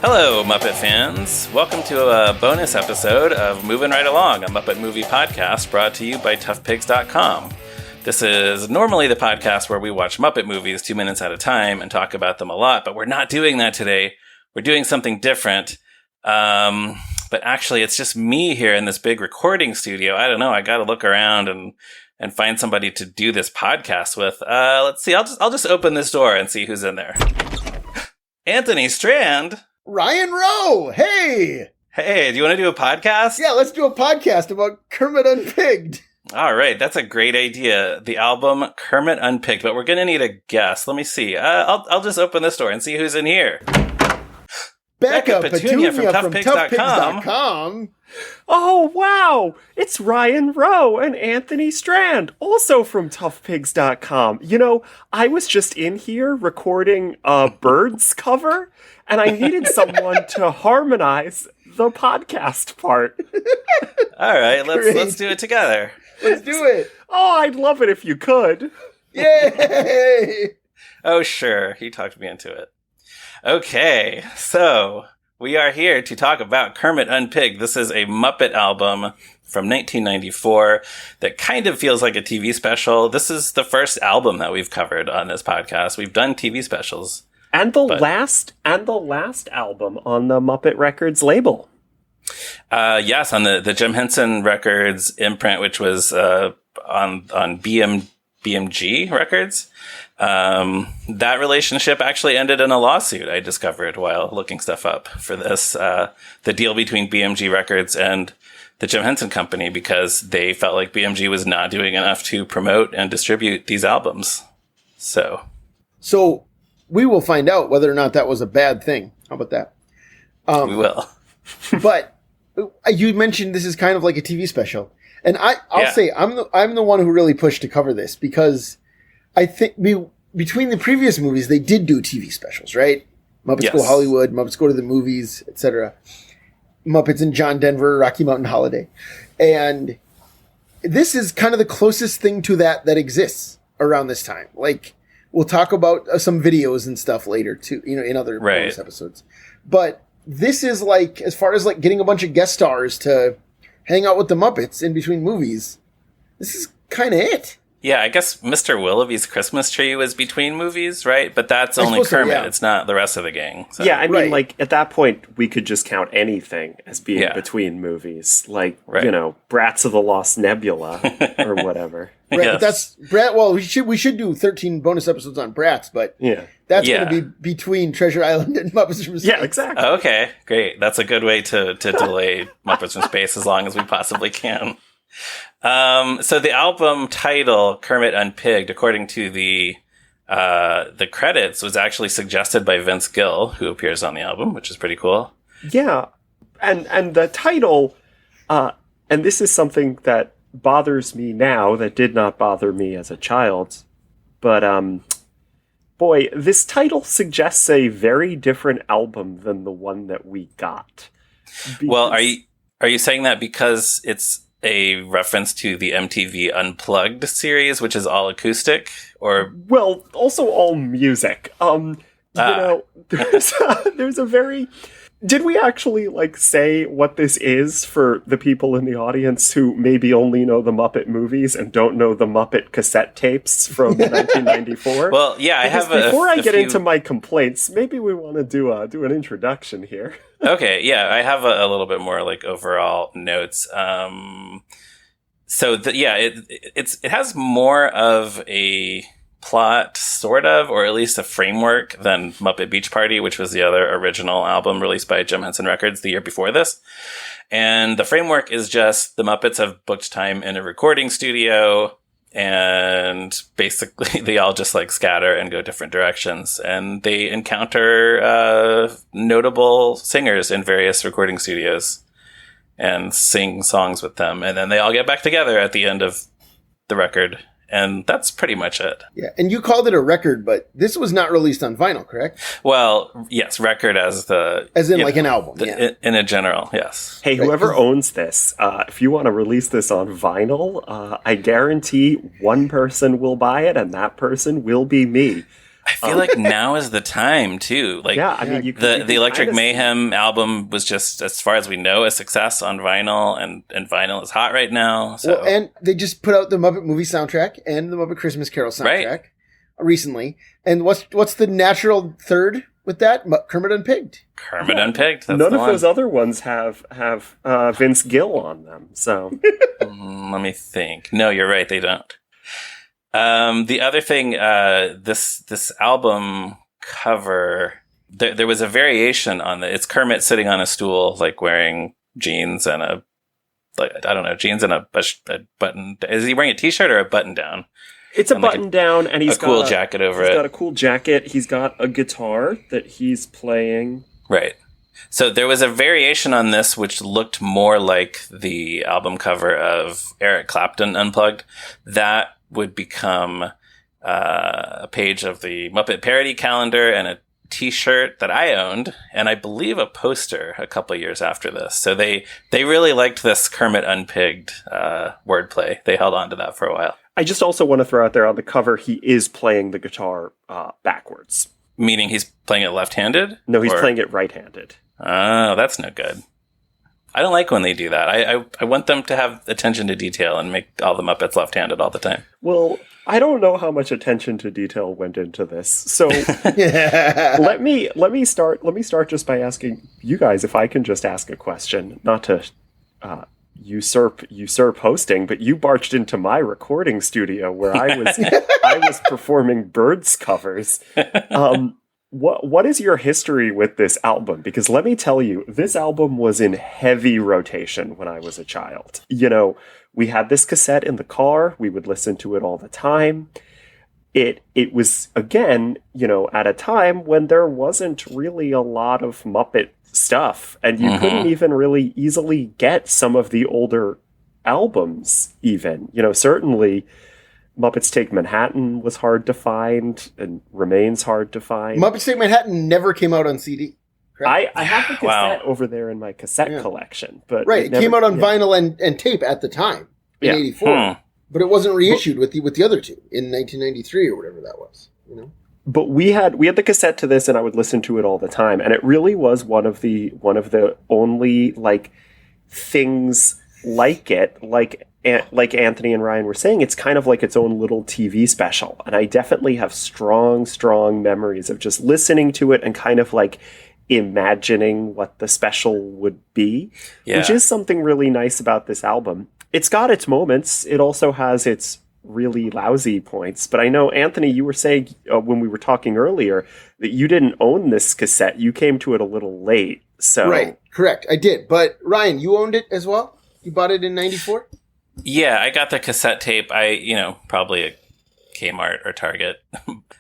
Hello, Muppet fans. Welcome to a bonus episode of Moving Right Along, a Muppet movie podcast brought to you by toughpigs.com. This is normally the podcast where we watch Muppet movies 2 minutes at a time and talk about them a lot, but we're not doing that today. We're doing something different. But actually, it's just me here in this big recording studio. I don't know. I got to look around and find somebody to do this podcast with. Let's see. I'll just open this door and see who's in there. Anthony Strand. Ryan Rowe. Hey. Hey, do you want to do a podcast? Yeah, let's do a podcast about Kermit Unpigged. All right. That's a great idea. The album Kermit Unpigged, but we're going to need a guest. Let me see. I'll just open this door and see who's in here. Becca Petunia from toughpigs.com. Oh, wow. It's Ryan Rowe and Anthony Strand, also from toughpigs.com. You know, I was just in here recording a Birds cover, and I needed someone to harmonize the podcast part. All right, let's do it together. Let's do it. Oh, I'd love it if you could. Yay! Oh, sure. He talked me into it. Okay, so we are here to talk about Kermit Unpigged. This is a Muppet album from 1994 that kind of feels like a TV special. This is the first album that we've covered on this podcast. We've done TV specials. And the last album on the Muppet Records label. Yes, on the Jim Henson Records imprint, which was on BMG Records. That relationship actually ended in a lawsuit, I discovered while looking stuff up for this, the deal between BMG Records and the Jim Henson Company, because they felt like BMG was not doing enough to promote and distribute these albums. So we will find out whether or not that was a bad thing. How about that? We will. But you mentioned this is kind of like a TV special. And I'll say I'm the one who really pushed to cover this, because I think between the previous movies, they did do TV specials, right? Muppets Go Hollywood, Muppets Go to the Movies, etc. Muppets and John Denver, Rocky Mountain Holiday. And this is kind of the closest thing to that exists around this time. Like, we'll talk about some videos and stuff later, too, in other bonus episodes. But this is like, as far as like getting a bunch of guest stars to hang out with the Muppets in between movies, this is kind of it. Yeah, I guess Mr. Willoughby's Christmas Tree was between movies, right? But that's only Kermit. So, yeah. It's not the rest of the gang. So. Yeah, I mean, like, at that point, we could just count anything as being between movies. Like, Brats of the Lost Nebula or whatever. Right, yes. But that's Brat. Well, we should do 13 bonus episodes on Brats, but that's going to be between Treasure Island and Muppets from Space. Yeah, exactly. Okay, great. That's a good way to delay Muppets from Space as long as we possibly can. So the album title, Kermit Unpigged, according to the credits, was actually suggested by Vince Gill, who appears on the album, which is pretty cool. Yeah. And the title, and this is something that bothers me now that did not bother me as a child, but boy, this title suggests a very different album than the one that we got. Well, are you saying that because it's a reference to the MTV Unplugged series, which is all acoustic, or also all music? There's a very. Did we actually say what this is for the people in the audience who maybe only know the Muppet movies and don't know the Muppet cassette tapes from 1994? Well, yeah, because before I get into my complaints, maybe we want to do an introduction here. Okay, yeah, I have a little bit more overall notes. It has more of a plot, sort of, or at least a framework than Muppet Beach Party, which was the other original album released by Jim Henson Records the year before this. And the framework is just the Muppets have booked time in a recording studio, and basically they all just scatter and go different directions. And they encounter notable singers in various recording studios and sing songs with them. And then they all get back together at the end of the record. And that's pretty much it. Yeah, and you called it a record, but this was not released on vinyl, correct? Well, yes, record as an album. In a general, yes. Hey, whoever owns this, if you want to release this on vinyl, I guarantee one person will buy it, and that person will be me. I feel like now is the time too. Like, yeah, I mean, the Electric Mayhem album was just, as far as we know, a success on vinyl, and vinyl is hot right now. So. Well, and they just put out the Muppet movie soundtrack and the Muppet Christmas Carol soundtrack recently. And what's the natural third with that? Kermit Unpigged. Kermit Unpigged. That's None of those other ones have Vince Gill on them. So let me think. No, you're right. They don't. The other thing, this album cover, there was a variation on it's Kermit sitting on a stool, like wearing jeans and a button. Is he wearing a t-shirt or a button down? It's a button down, and he's got a cool jacket over it. He's got a cool jacket. He's got a guitar that he's playing. Right. So there was a variation on this, which looked more like the album cover of Eric Clapton Unplugged. That would become a page of the Muppet parody calendar and a t-shirt that I owned, and I believe a poster a couple years after this. So they really liked this Kermit Unpigged wordplay. They held on to that for a while. I just also want to throw out there, on the cover, he is playing the guitar backwards. Meaning he's playing it left-handed? No, he's playing it right-handed. Oh, that's no good. I don't like when they do that. I want them to have attention to detail and make all the Muppets left-handed all the time. Well, I don't know how much attention to detail went into this. So let me start just by asking you guys if I can just ask a question, not to usurp hosting, but you barged into my recording studio where I was performing Birds covers. What is your history with this album? Because let me tell you, this album was in heavy rotation when I was a child. You know, we had this cassette in the car. We would listen to it all the time. It was, again, you know, at a time when there wasn't really a lot of Muppet stuff, and you couldn't even really easily get some of the older albums even. You know, certainly Muppets Take Manhattan was hard to find and remains hard to find. Muppets Take Manhattan never came out on CD. I have the cassette over there in my cassette collection. But it came out on vinyl and tape at the time in 84. But it wasn't reissued with the other two in 1993 or whatever that was, you know. But we had the cassette to this, and I would listen to it all the time, and it really was one of the only like things like it, like Anthony and Ryan were saying, it's kind of like its own little TV special. And I definitely have strong memories of just listening to it and kind of like imagining what the special would be, which is something really nice about this album. It's got its moments. It also has its really lousy points. But I know, Anthony, you were saying when we were talking earlier that you didn't own this cassette. You came to it a little late. So right, correct. I did. But Ryan, you owned it as well? You bought it in 94? Yeah, I got the cassette tape. Probably at Kmart or Target.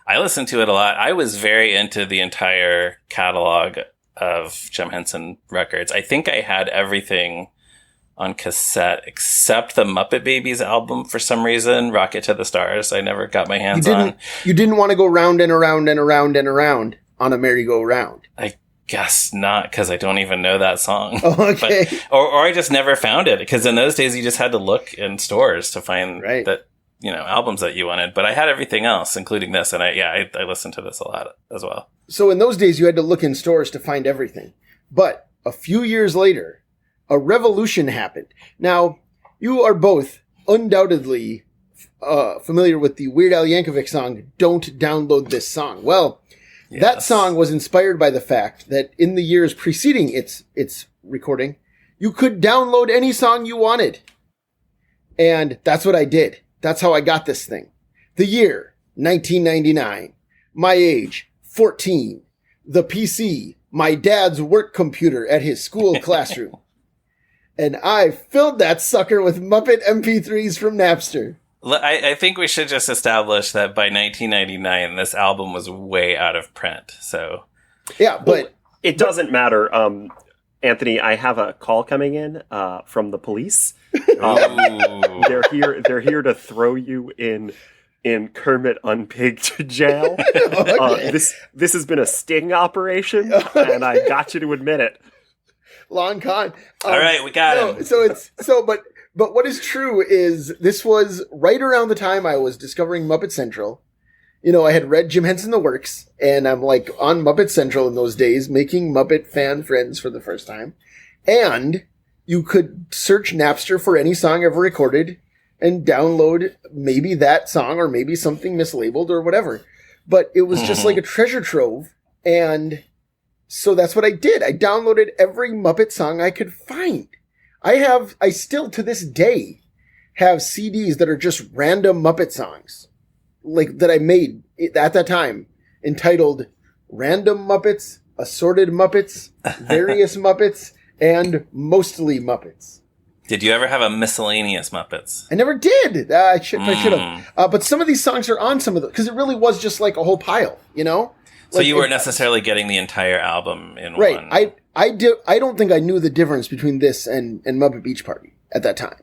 I listened to it a lot. I was very into the entire catalog of Jim Henson records. I think I had everything on cassette except the Muppet Babies album for some reason, Rocket to the Stars. I never got my hands on. You didn't want to go round and around and around and around on a merry-go-round. I guess not, because I don't even know that song. Oh, okay. Or I just never found it, because in those days you just had to look in stores to find that, you know, albums that you wanted. But I had everything else, including this, and I listened to this a lot as well. So in those days you had to look in stores to find everything. But a few years later, a revolution happened. Now, you are both undoubtedly familiar with the Weird Al Yankovic song, Don't Download This Song. Well, yes. That song was inspired by the fact that in the years preceding its recording, you could download any song you wanted. And that's what I did. That's how I got this thing. The year, 1999. My age, 14. The PC, my dad's work computer at his school classroom. And I filled that sucker with Muppet MP3s from Napster. I think we should just establish that by 1999, this album was way out of print. So, yeah, but it doesn't matter. Anthony, I have a call coming in from the police. They're here to throw you in Kermit Unpigged jail. Okay. This has been a sting operation, and I got you to admit it. Long con. All right, we got him. But what is true is this was right around the time I was discovering Muppet Central, I had read Jim Henson The Works, and I'm like on Muppet Central in those days, making Muppet fan friends for the first time. And you could search Napster for any song ever recorded and download maybe that song or maybe something mislabeled or whatever. But it was just like a treasure trove. And so that's what I did. I downloaded every Muppet song I could find. I still to this day have CDs that are just random Muppet songs, like that I made at that time, entitled Random Muppets, Assorted Muppets, Various Muppets, and Mostly Muppets. Did you ever have a miscellaneous Muppets? I never did. I should have. But some of these songs are on some of the, because it really was just like a whole pile, So you weren't necessarily getting the entire album in right. one. I don't think I knew the difference between this and Muppet Beach Party at that time.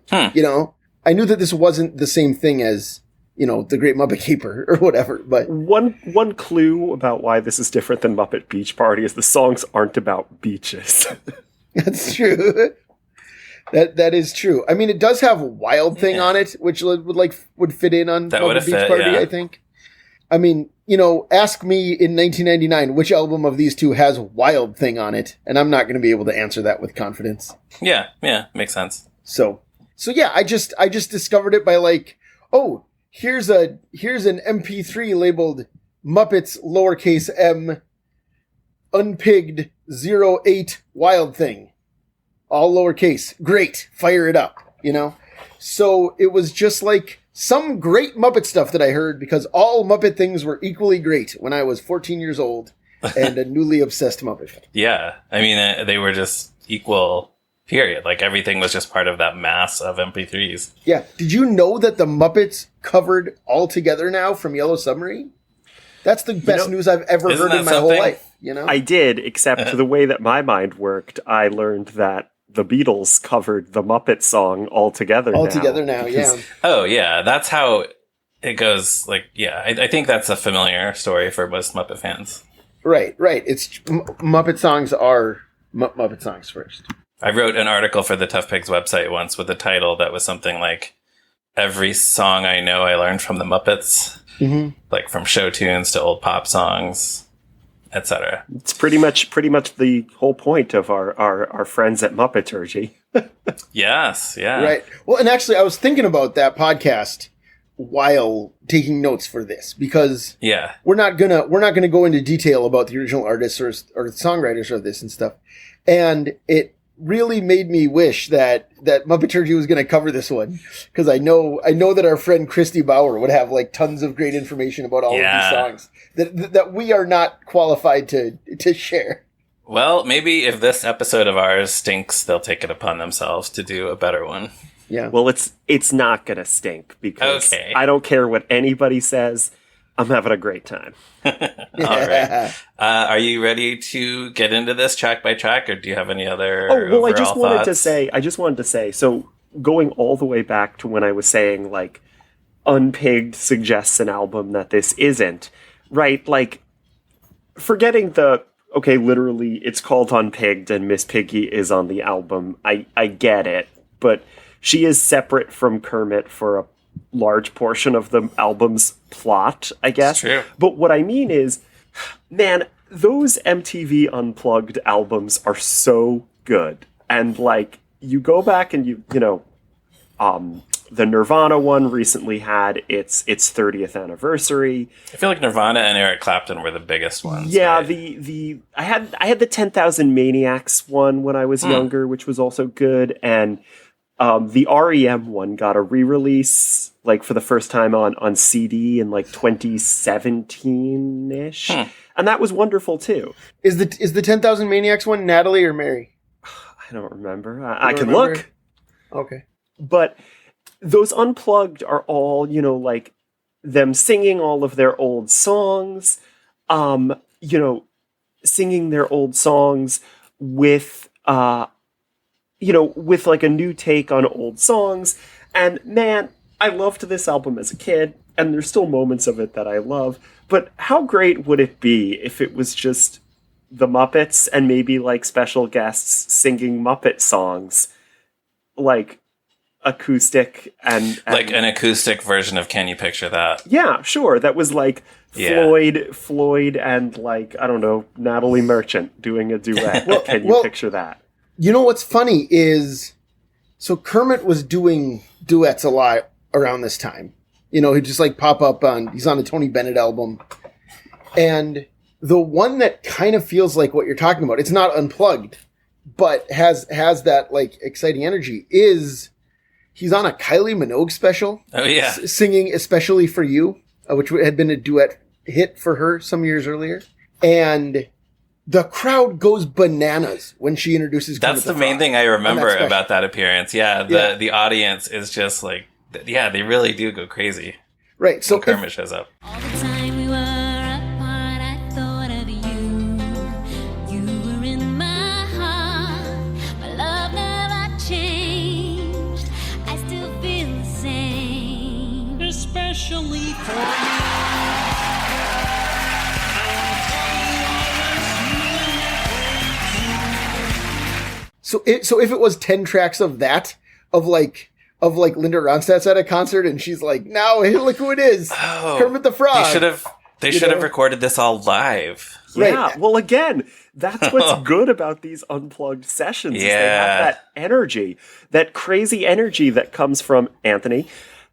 I knew that this wasn't the same thing as, The Great Muppet Caper or whatever. But one clue about why this is different than Muppet Beach Party is the songs aren't about beaches. That's true. That is true. I mean, it does have Wild Thing on it, which would fit in on Muppet Beach Party, I think. I mean, ask me in 1999 which album of these two has Wild Thing on it, and I'm not going to be able to answer that with confidence. Yeah, makes sense. So yeah, I just discovered it by here's an MP3 labeled Muppets lowercase m Unpigged 08 Wild Thing. All lowercase. Great. Fire it up, So it was just like some great Muppet stuff that I heard, because all Muppet things were equally great when I was 14 years old and a newly obsessed Muppet fan. Yeah. I mean, they were just equal, period. Like, everything was just part of that mass of MP3s. Yeah. Did you know that the Muppets covered All Together Now from Yellow Submarine? That's the best news I've ever heard in my whole life. I did, except the way that my mind worked, I learned that the Beatles covered the Muppet song All Together Now. Yeah. Oh, yeah. That's how it goes. I think that's a familiar story for most Muppet fans. Right. It's Muppet songs are Muppet songs first. I wrote an article for the Tough Pigs website once with a title that was something like, Every Song I Know I Learned from the Muppets. Mm-hmm. Like from show tunes to old pop songs, etc. It's pretty much the whole point of our friends at Muppeturgy. Yes, yeah. Right. Well, and actually I was thinking about that podcast while taking notes for this, because we're not gonna go into detail about the original artists or songwriters of this and stuff. And it really made me wish that Muppeturgy was going to cover this one, because I know that our friend Christy Bauer would have tons of great information about all of these songs that we are not qualified to share. Well, maybe if this episode of ours stinks, they'll take it upon themselves to do a better one. Yeah. Well, it's not going to stink, because I don't care what anybody says. I'm having a great time. All right. Are you ready to get into this track by track, or do you have any other I just wanted thoughts? to say, so going all the way back to when I was saying, Unpigged suggests an album that this isn't, right? Forgetting literally it's called Unpigged and Miss Piggy is on the album. I get it, but she is separate from Kermit for a large portion of the album's plot, I guess. True. But what I mean is, man, those MTV Unplugged albums are so good. And you go back and the Nirvana one recently had its 30th anniversary. I feel like Nirvana and Eric Clapton were the biggest ones. Yeah, right? I had the 10,000 Maniacs one when I was younger, which was also good, and the REM one got a re-release for the first time on CD in 2017-ish. And that was wonderful too. Is the 10,000 Maniacs one Natalie or Mary? I don't remember. I can look. Okay. But those Unplugged are all, them singing all of their old songs, singing their old songs with with a new take on old songs. And man, I loved this album as a kid, and there's still moments of it that I love. But how great would it be if it was just the Muppets and maybe special guests singing Muppet songs, acoustic and an acoustic version of Can You Picture That? Yeah, sure. That was Floyd and, like, I don't know, Natalie Merchant doing a duet. Can you picture that? You know what's funny is, so Kermit was doing duets a lot around this time. You know, he'd just like pop up he's on the Tony Bennett album. And the one that kind of feels like what you're talking about, it's not Unplugged, but has that like exciting energy, is he's on a Kylie Minogue special. Oh, yeah. Singing Especially for You, which had been a duet hit for her some years earlier. And the crowd goes bananas when she introduces Kermit That's the main thing I remember about that appearance. Yeah, the audience is just like, yeah, they really do go crazy. Right. So when Kermit shows up. All the time we were apart, I thought of you. You were in my heart. My love never changed. I still feel the same. Especially for you. So if it was 10 tracks of that, of like Linda Ronstadt's at a concert and she's like, now look who it is. Oh, Kermit the Frog. They should have recorded this all live. Yeah, Right. well, again, that's what's good about these unplugged sessions. Is they have that energy, that crazy energy that comes from, and I'm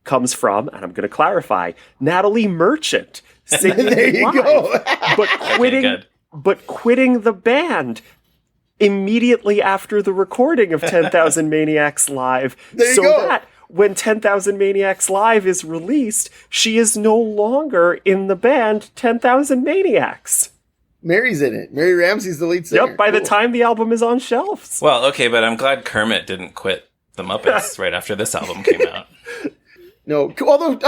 going to clarify, Natalie Merchant singing There you live, go. but quitting the band immediately after the recording of 10,000 Maniacs Live. There you so go. that when 10,000 Maniacs Live is released, she is no longer in the band 10,000 Maniacs. Mary's in it. Mary Ramsey's the lead singer. Yep, by the time the album is on shelves. Well, okay, but I'm glad Kermit didn't quit the Muppets right after this album came out. No, although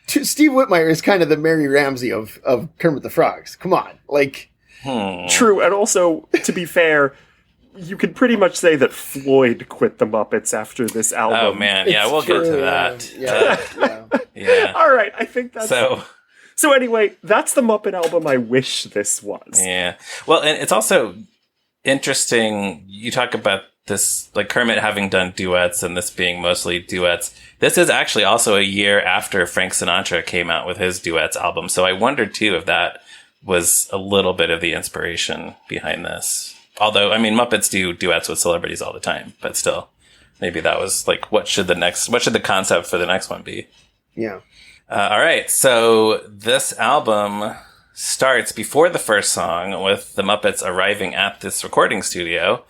Steve Whitmire is kind of the Mary Ramsey of Kermit the Frogs. Come on, like. True, and also, to be fair, you could pretty much say that Floyd quit the Muppets after this album. Oh, man. Yeah, we'll get to that. Yeah. All right, I think that's... So anyway, that's the Muppet album I wish this was. Yeah. Well, and it's also interesting, you talk about this, like Kermit having done duets and this being mostly duets. This is actually also a year after Frank Sinatra came out with his duets album. So I wondered, too, if that was a little bit of the inspiration behind this. Although, I mean, Muppets do duets with celebrities all the time, but still, maybe that was like, what should the concept for the next one be? Yeah. All right. So this album starts before the first song with the Muppets arriving at this recording studio.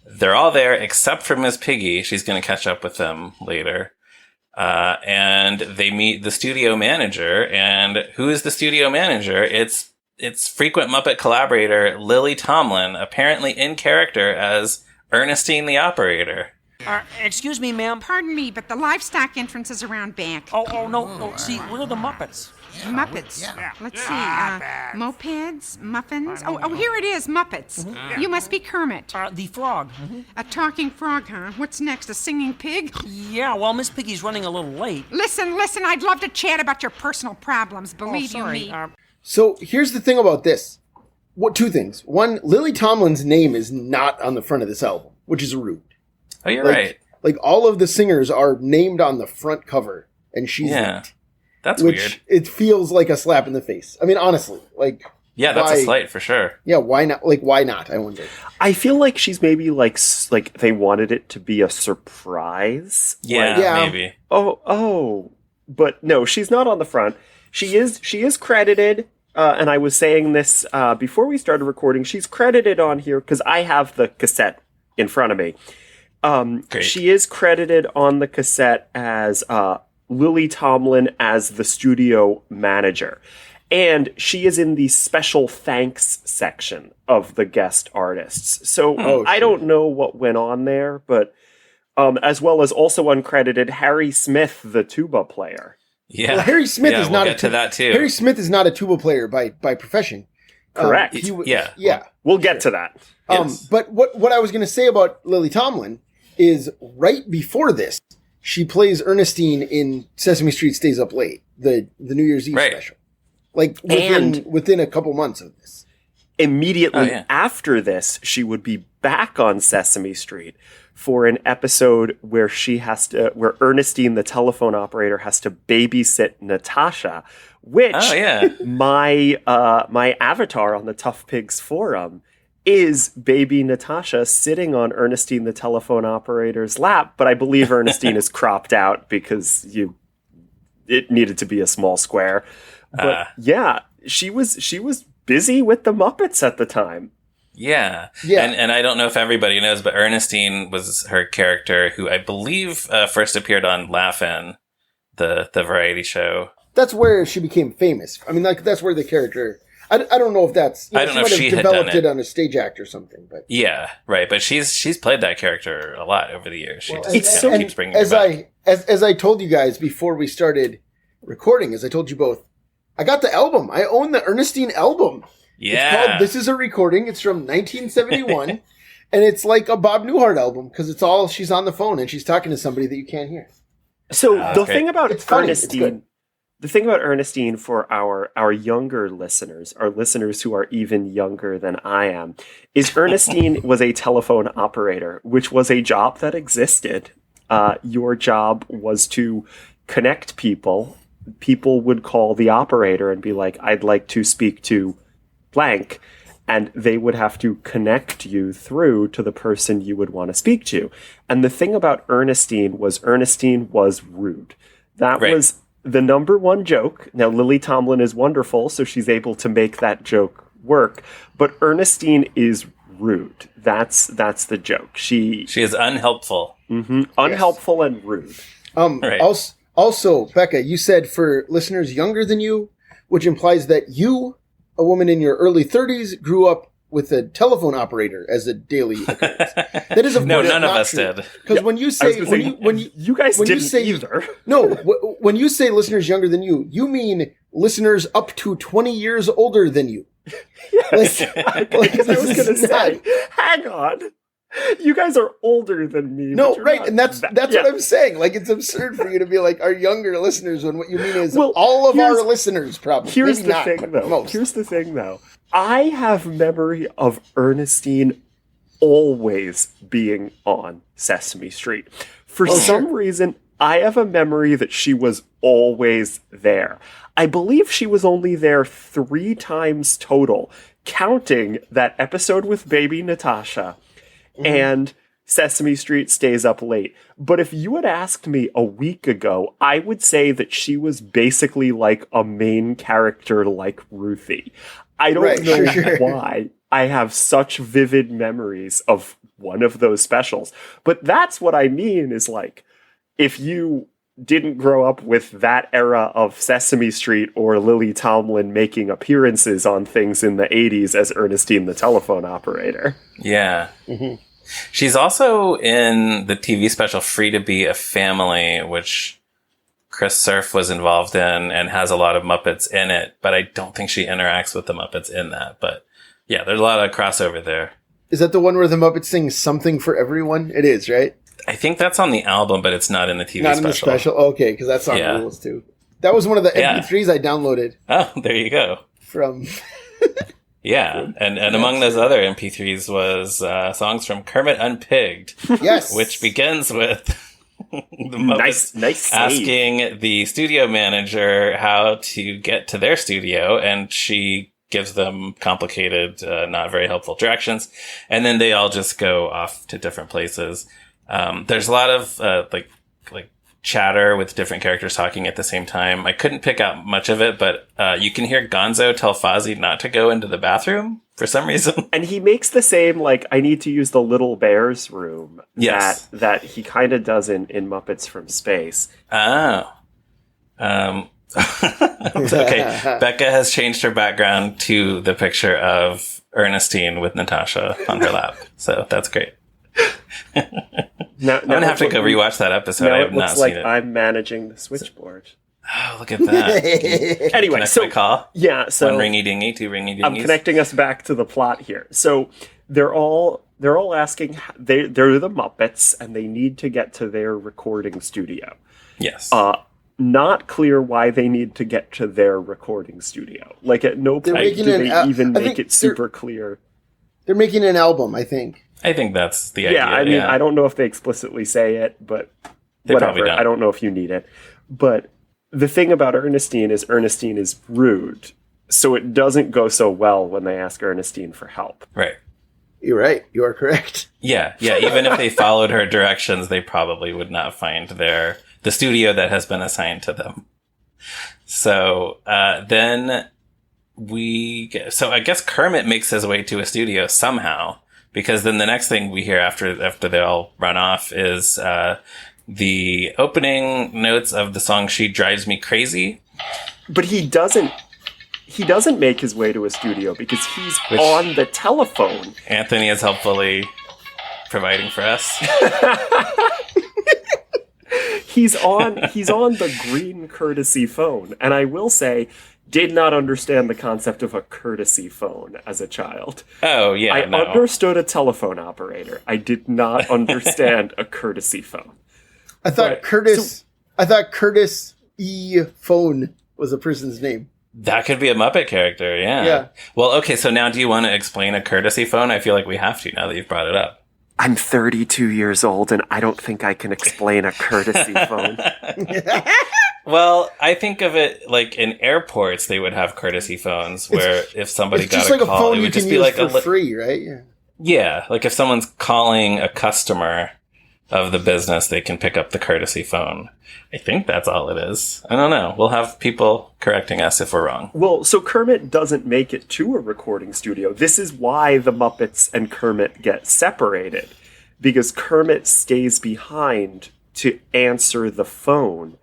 They're all there except for Miss Piggy. She's going to catch up with them later. And they meet the studio manager. And who is the studio manager? It's frequent Muppet collaborator Lily Tomlin, apparently in character as Ernestine the operator. Excuse me, ma'am. Pardon me, but the livestock entrance is around back. No. See, we're the Muppets. Muppets. Yeah. Let's see. Mopeds, muffins. Oh, here it is, Muppets. Mm-hmm. You must be Kermit. The frog. A talking frog, huh? What's next? A singing pig? Yeah, well, Miss Piggy's running a little late. Listen. I'd love to chat about your personal problems. Believe you me. So here's the thing about this. Two things. One, Lily Tomlin's name is not on the front of this album, which is rude. Oh, you're right. Like all of the singers are named on the front cover, and she's not. That's weird. It feels like a slap in the face. I mean, honestly, like. Yeah, that's a slight for sure. Yeah, why not? Like, why not? I wonder. I feel like she's maybe like they wanted it to be a surprise. Yeah, maybe. Oh, but no, she's not on the front. She is credited, and I was saying this before we started recording. She's credited on here because I have the cassette in front of me. She is credited on the cassette as Lily Tomlin as the studio manager. And she is in the special thanks section of the guest artists. So I don't know what went on there, but as well as also uncredited Harry Smith, the tuba player. Yeah, well, Harry Smith is not to that too. Harry Smith is not a tuba player by profession. Correct. Yeah. We'll get to that. Yes. But what I was going to say about Lily Tomlin is right before this, she plays Ernestine in Sesame Street Stays Up Late, the New Year's Eve special. Like within a couple months of this. Immediately after this, she would be back on Sesame Street for an episode where where Ernestine, the telephone operator, has to babysit Natasha, which my avatar on the Tough Pigs forum is baby Natasha sitting on Ernestine, the telephone operator's lap, but I believe Ernestine is cropped out because it needed to be a small square. But she was busy with the Muppets at the time. Yeah. And I don't know if everybody knows, but Ernestine was her character who I believe first appeared on Laugh-In, the variety show. That's where she became famous. I mean, like, that's where the character... I don't know if that's... I don't know if she had developed done it on a stage act or something, but... Yeah, right. But she's played that character a lot over the years. She keeps bringing it back. As I told you guys before we started recording, as I told you both, I got the album. I own the Ernestine album. Yeah. It's called This Is a Recording. It's from 1971. And it's like a Bob Newhart album because it's all she's on the phone and she's talking to somebody that you can't hear. So the thing about Ernestine... The thing about Ernestine for our younger listeners, our listeners who are even younger than I am, is Ernestine was a telephone operator, which was a job that existed. Your job was to connect people. People would call the operator and be like, I'd like to speak to blank. And they would have to connect you through to the person you would want to speak to. And the thing about Ernestine was rude. That was the number one joke. Now, Lily Tomlin is wonderful, so she's able to make that joke work. But Ernestine is rude. That's the joke. She is unhelpful. Mm-hmm, unhelpful and rude. Also, Becca, you said for listeners younger than you, which implies that you, a woman in your early 30s, grew up with a telephone operator as a daily occurrence. That is, of no, course, none of not us true. did. Because when you say you guys didn't either. No, when you say listeners younger than you mean listeners up to 20 years older than you. Yes, because I was going to say, hang on. You guys are older than me. No, right, and that's what I'm saying. Like, it's absurd for you to be like our younger listeners when what you mean is all of our listeners probably. Here's the thing, though. I have memory of Ernestine always being on Sesame Street. For some reason, I have a memory that she was always there. I believe she was only there 3 times total, counting that episode with baby Natasha and Sesame Street Stays Up Late. But if you had asked me a week ago, I would say that she was basically like a main character like Ruthie. I don't know why I have such vivid memories of one of those specials. But that's what I mean is, like, if you didn't grow up with that era of Sesame Street or Lily Tomlin making appearances on things in the 80s as Ernestine the telephone operator. Yeah. Mm-hmm. She's also in the TV special Free to Be a Family, which Chris Surf was involved in and has a lot of Muppets in it, but I don't think she interacts with the Muppets in that. But yeah, there's a lot of crossover there. Is that the one where the Muppets sing Something for Everyone? It is, right? I think that's on the album, but it's not in the TV special. Not in the special? Okay, because that's on the rules too. That was one of the MP3s I downloaded. Oh, there you go. From... Yeah, and among those other MP3s was songs from Kermit Unpigged. Yes. Which begins with the Muppets nice asking the studio manager how to get to their studio, and she gives them complicated, not very helpful directions, and then they all just go off to different places. There's a lot of like chatter with different characters talking at the same time. I couldn't pick out much of it, but you can hear Gonzo tell Fozzie not to go into the bathroom for some reason. And he makes the same, like, I need to use the Little Bears room that he kind of does in Muppets from Space. Oh. Okay, Becca has changed her background to the picture of Ernestine with Natasha on her lap. So that's great. Now, I'm going to have to go rewatch that episode. I have not seen it. I'm managing the switchboard. Oh, look at that. Anyway, Connect my call. Yeah, so 1 ringy dingy, 2 ringy dingies. I'm connecting us back to the plot here. So they're all asking. They're the Muppets, and they need to get to their recording studio. Yes. Not clear why they need to get to their recording studio. Like, at no point do they even make it super clear. They're making an album, I think. I think that's the idea. Yeah, I mean, I don't know if they explicitly say it, but They probably whatever. don't. I don't know if you need it. But the thing about Ernestine is rude, so it doesn't go so well when they ask Ernestine for help. Right. You're right. You are correct. Yeah. Even if they followed her directions, they probably would not find the studio that has been assigned to them. So then I guess Kermit makes his way to a studio somehow, because then the next thing we hear after they all run off is the opening notes of the song "She Drives Me Crazy." But he doesn't make his way to a studio because he's on the telephone. Anthony is helpfully providing for us. He's on the green courtesy phone, and I will say, did not understand the concept of a courtesy phone as a child. Oh yeah, I no. understood a telephone operator. I did not understand a courtesy phone. I thought But- Curtis E. Phone was a person's name. That could be a Muppet character, yeah. Yeah. Well, okay, so now do you want to explain a courtesy phone? I feel like we have to now that you've brought it up. I'm 32 years old, and I don't think I can explain a courtesy phone. Well, I think of it like in airports, they would have courtesy phones where if somebody It's got just a like a call, phone it you would can just be use like for free, right? Yeah. Yeah, like if someone's calling a customer of the business, they can pick up the courtesy phone. I think that's all it is. I don't know. We'll have people correcting us if we're wrong. Well, so Kermit doesn't make it to a recording studio. This is why the Muppets and Kermit get separated, because Kermit stays behind to answer the phone,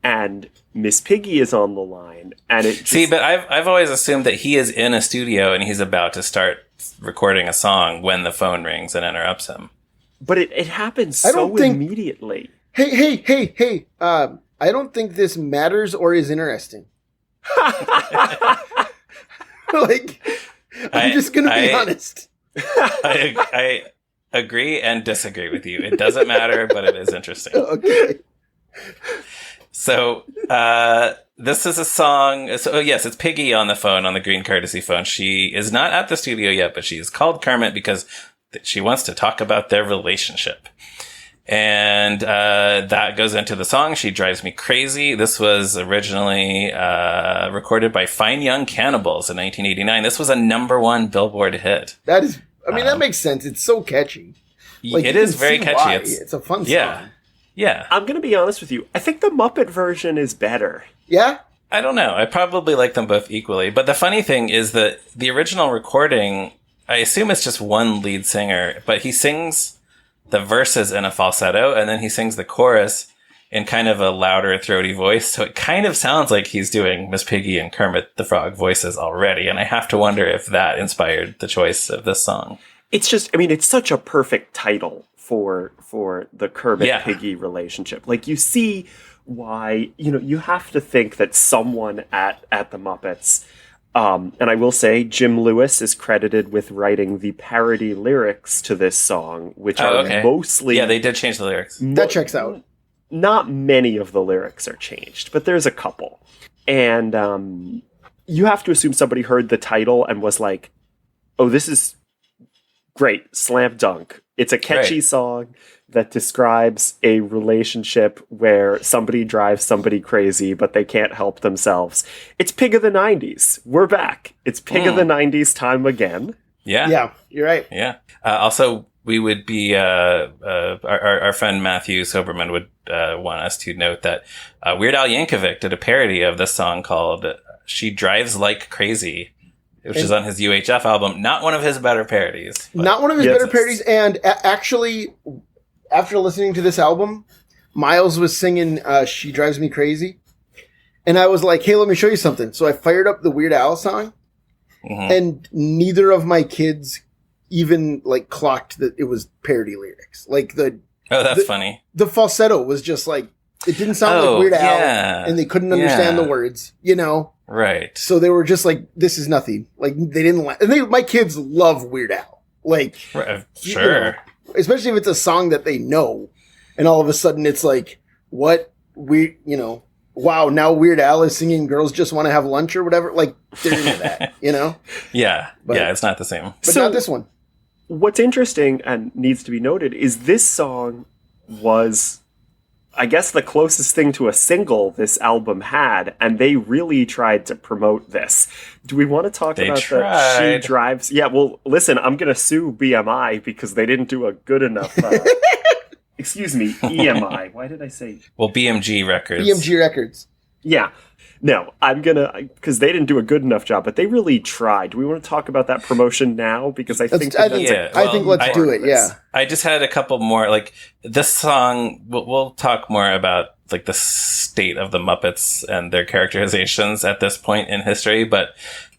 and Miss Piggy is on the line, and it just... See, but I've always assumed that he is in a studio and he's about to start recording a song when the phone rings and interrupts him. But it happens I so don't think- immediately. Hey. I don't think this matters or is interesting. Like, I'm just going to be honest. I agree and disagree with you. It doesn't matter, but it is interesting. Okay. So, this is a song. So, yes, it's Piggy on the phone, on the green courtesy phone. She is not at the studio yet, but she's called Kermit because she wants to talk about their relationship. And that goes into the song, She Drives Me Crazy. This was originally recorded by Fine Young Cannibals in 1989. This was a #1 Billboard hit. That is, that makes sense. It's so catchy. Like, it you is can very see catchy. why. It's a fun song. Yeah. I'm going to be honest with you. I think the Muppet version is better. Yeah? I don't know. I probably like them both equally. But the funny thing is that the original recording, I assume it's just one lead singer, but he sings the verses in a falsetto, and then he sings the chorus in kind of a louder, throaty voice. So it kind of sounds like he's doing Miss Piggy and Kermit the Frog voices already. And I have to wonder if that inspired the choice of this song. It's just, it's such a perfect title for the Kermit Piggy relationship. Like, you see why, you have to think that someone at the Muppets, and I will say Jim Lewis is credited with writing the parody lyrics to this song, which are mostly... Yeah, they did change the lyrics. That checks out. Not many of the lyrics are changed, but there's a couple. And you have to assume somebody heard the title and was like, oh, this is great, slam dunk. It's a catchy song that describes a relationship where somebody drives somebody crazy, but they can't help themselves. It's Pig of the 90s. We're back. It's Pig of the 90s time again. Yeah. Yeah, you're right. Yeah. Also, we would be, our friend Matthew Soberman would want us to note that Weird Al Yankovic did a parody of this song called She Drives Like Crazy, which is on his UHF album. Not one of his better parodies. Not one of his better parodies. And actually, after listening to this album, Miles was singing She Drives Me Crazy. And I was like, hey, let me show you something. So I fired up the Weird Al song. Mm-hmm. And neither of my kids even clocked that it was parody lyrics. That's funny. The falsetto was just it didn't sound like Weird Al, and they couldn't understand the words, Right. So they were just this is nothing. They didn't and my kids love Weird Al. Sure. Especially if it's a song that they know, and all of a sudden it's what wow, now Weird Al is singing Girls Just Want to Have Lunch or whatever. They're into that, Yeah. But, yeah, it's not the same. But not this one. what's interesting and needs to be noted is this song was, I guess, the closest thing to a single this album had, and they really tried to promote this. Do we want to talk about the She Drives? Yeah, well, listen, I'm going to sue BMI because they didn't do a good enough... excuse me, EMI. Why did I say... Well, BMG Records. BMG Records. Yeah. No, I'm gonna, because they didn't do a good enough job, but they really tried. Do we want to talk about that promotion now? Because I think let's do it. Yeah, I just had a couple more. Like this song, we'll talk more about like the state of the Muppets and their characterizations at this point in history. But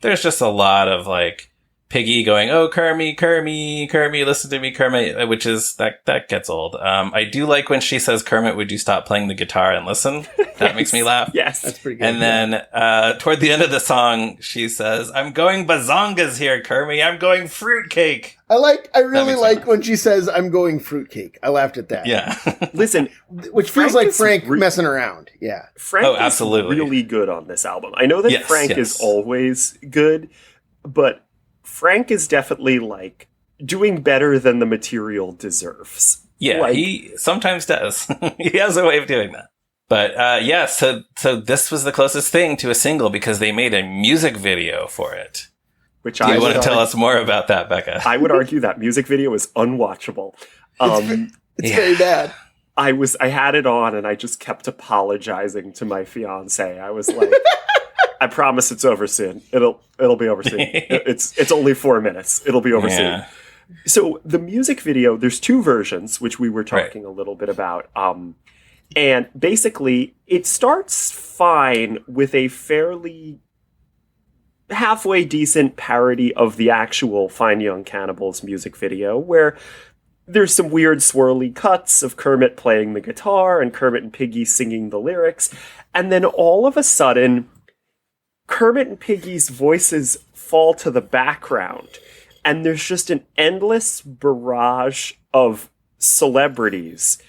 there's just a lot of like Piggy going, "Oh, Kermit, Kermit, Kermit, listen to me, Kermit," which is that gets old. I do like when she says, "Kermit, would you stop playing the guitar and listen?" That makes me laugh. Yes, that's pretty good. And then toward the end of the song, she says, "I'm going bazongas here, Kermit. I'm going fruitcake." I really like when she says, "I'm going fruitcake." I laughed at that. Yeah. Listen, which feels like Frank messing around. Yeah. Frank absolutely. is really good on this album. I know that Frank is always good, but Frank is definitely like doing better than the material deserves. Yeah, he sometimes does. He has a way of doing that. But so this was the closest thing to a single because they made a music video for it. Which Do you want to tell us more about that, Becca? I would argue that music video is unwatchable. It's very bad. I had it on and I just kept apologizing to my fiance. I was like, I promise it's over soon. It'll be over soon. It's only 4 minutes. It'll be over soon. So the music video, there's two versions, which we were talking a little bit about. And basically, it starts fine with a fairly halfway decent parody of the actual Fine Young Cannibals music video, where there's some weird swirly cuts of Kermit playing the guitar and Kermit and Piggy singing the lyrics. And then all of a sudden, Kermit and Piggy's voices fall to the background. And there's just an endless barrage of celebrities,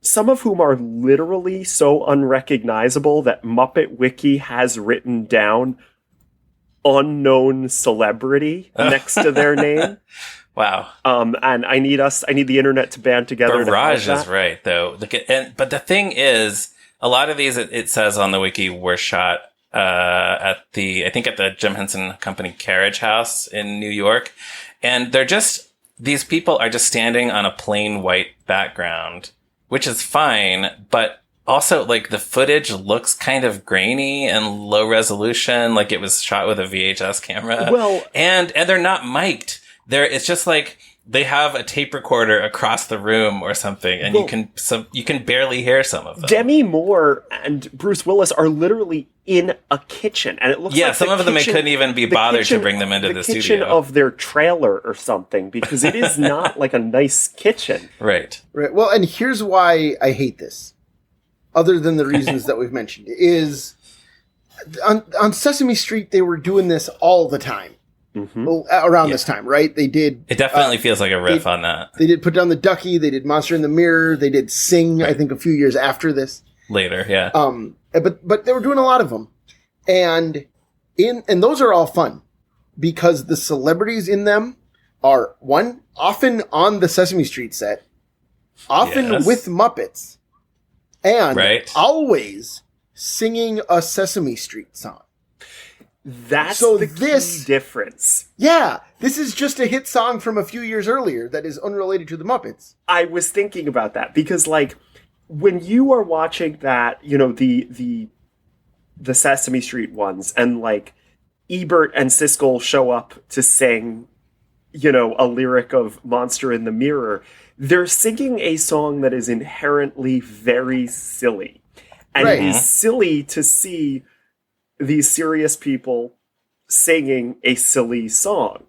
some of whom are literally so unrecognizable that Muppet Wiki has written down unknown celebrity next to their name. Wow. And I need the internet to band together. Barrage is right, though. But the thing is, a lot of these, it says on the wiki, were shot at the Jim Henson Company Carriage House in New York. And these people are just standing on a plain white background, which is fine, but also, like, the footage looks kind of grainy and low resolution, like it was shot with a VHS camera. Well, and they're not mic'd. It's just like they have a tape recorder across the room or something, and you can barely hear some of them. Demi Moore and Bruce Willis are literally in a kitchen, and it looks like some of them they couldn't even be bothered to bring them into the kitchen studio of their trailer or something, because it is not like a nice kitchen. Right. Well, and here's why I hate this. Other than the reasons that we've mentioned, is on Sesame Street they were doing this all the time. Mm-hmm. Around this time, right? They did. It definitely feels like a riff on that. They did Put Down the Ducky. They did Monster in the Mirror. They did Sing. Right. I think a few years after this. Later, yeah. But they were doing a lot of them, and those are all fun because the celebrities in them are often on the Sesame Street set, often with Muppets, and always singing a Sesame Street song. That's the key difference. Yeah, this is just a hit song from a few years earlier that is unrelated to the Muppets. I was thinking about that because, like, when you are watching that, you know, the Sesame Street ones, and like Ebert and Siskel show up to sing, you know, a lyric of Monster in the Mirror, they're singing a song that is inherently very silly. And it is silly to see these serious people singing a silly song.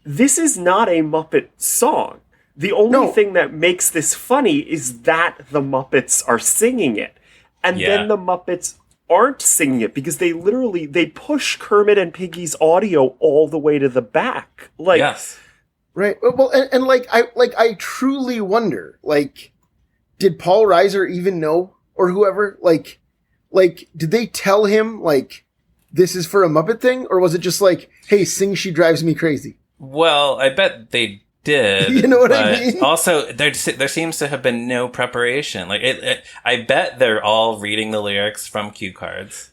This is not a Muppet song. The only thing that makes this funny is that the Muppets are singing it. And then the Muppets aren't singing it because they push Kermit and Piggy's audio all the way to the back. Like, right. Well, and I truly wonder, like, did Paul Reiser even know, or whoever, like, did they tell him, like, this is for a Muppet thing? Or was it just like, hey, sing She Drives Me Crazy? Well, I bet they did. You know what I but mean? Also, there seems to have been no preparation. Like, I bet they're all reading the lyrics from cue cards.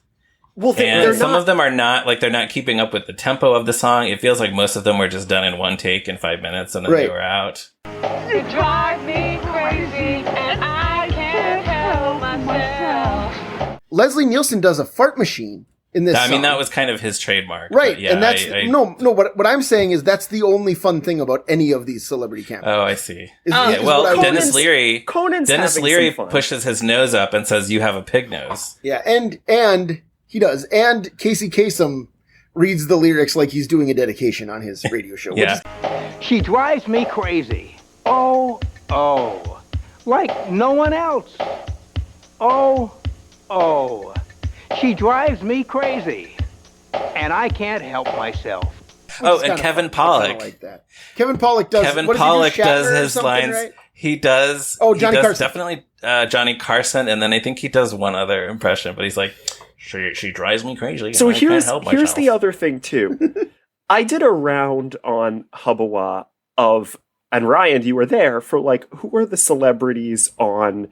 Well, And some of them are not, like, they're not keeping up with the tempo of the song. It feels like most of them were just done in one take in 5 minutes, and then they were out. You drive me crazy, and I can't help myself. Leslie Nielsen does a fart machine in this I mean, song. that was kind of his trademark. Right, Yeah, and that's what I'm saying is that's the only fun thing about any of these celebrity cameos. Oh, I see. Is Well, what I- Dennis Leary Conan's having some fun. pushes his nose up and says, "You have a pig nose." Yeah, and he does, and Casey Kasem reads the lyrics like he's doing a dedication on his radio show. Yeah. She drives me crazy. Oh, like no one else. Oh, she drives me crazy, and I can't help myself. Oh, and Kevin Pollak. Like that. Kevin Pollak does. Kevin what Pollak does, he do, does Shatner or his something, lines. right? He does. Oh, Johnny he does Carson. Definitely Johnny Carson, and then I think he does one other impression. But he's like, "She drives me crazy." So and I can't here's help here's myself." the other thing too. I did a round on Hubbawa of, and Ryan, you were there for like, who are the celebrities on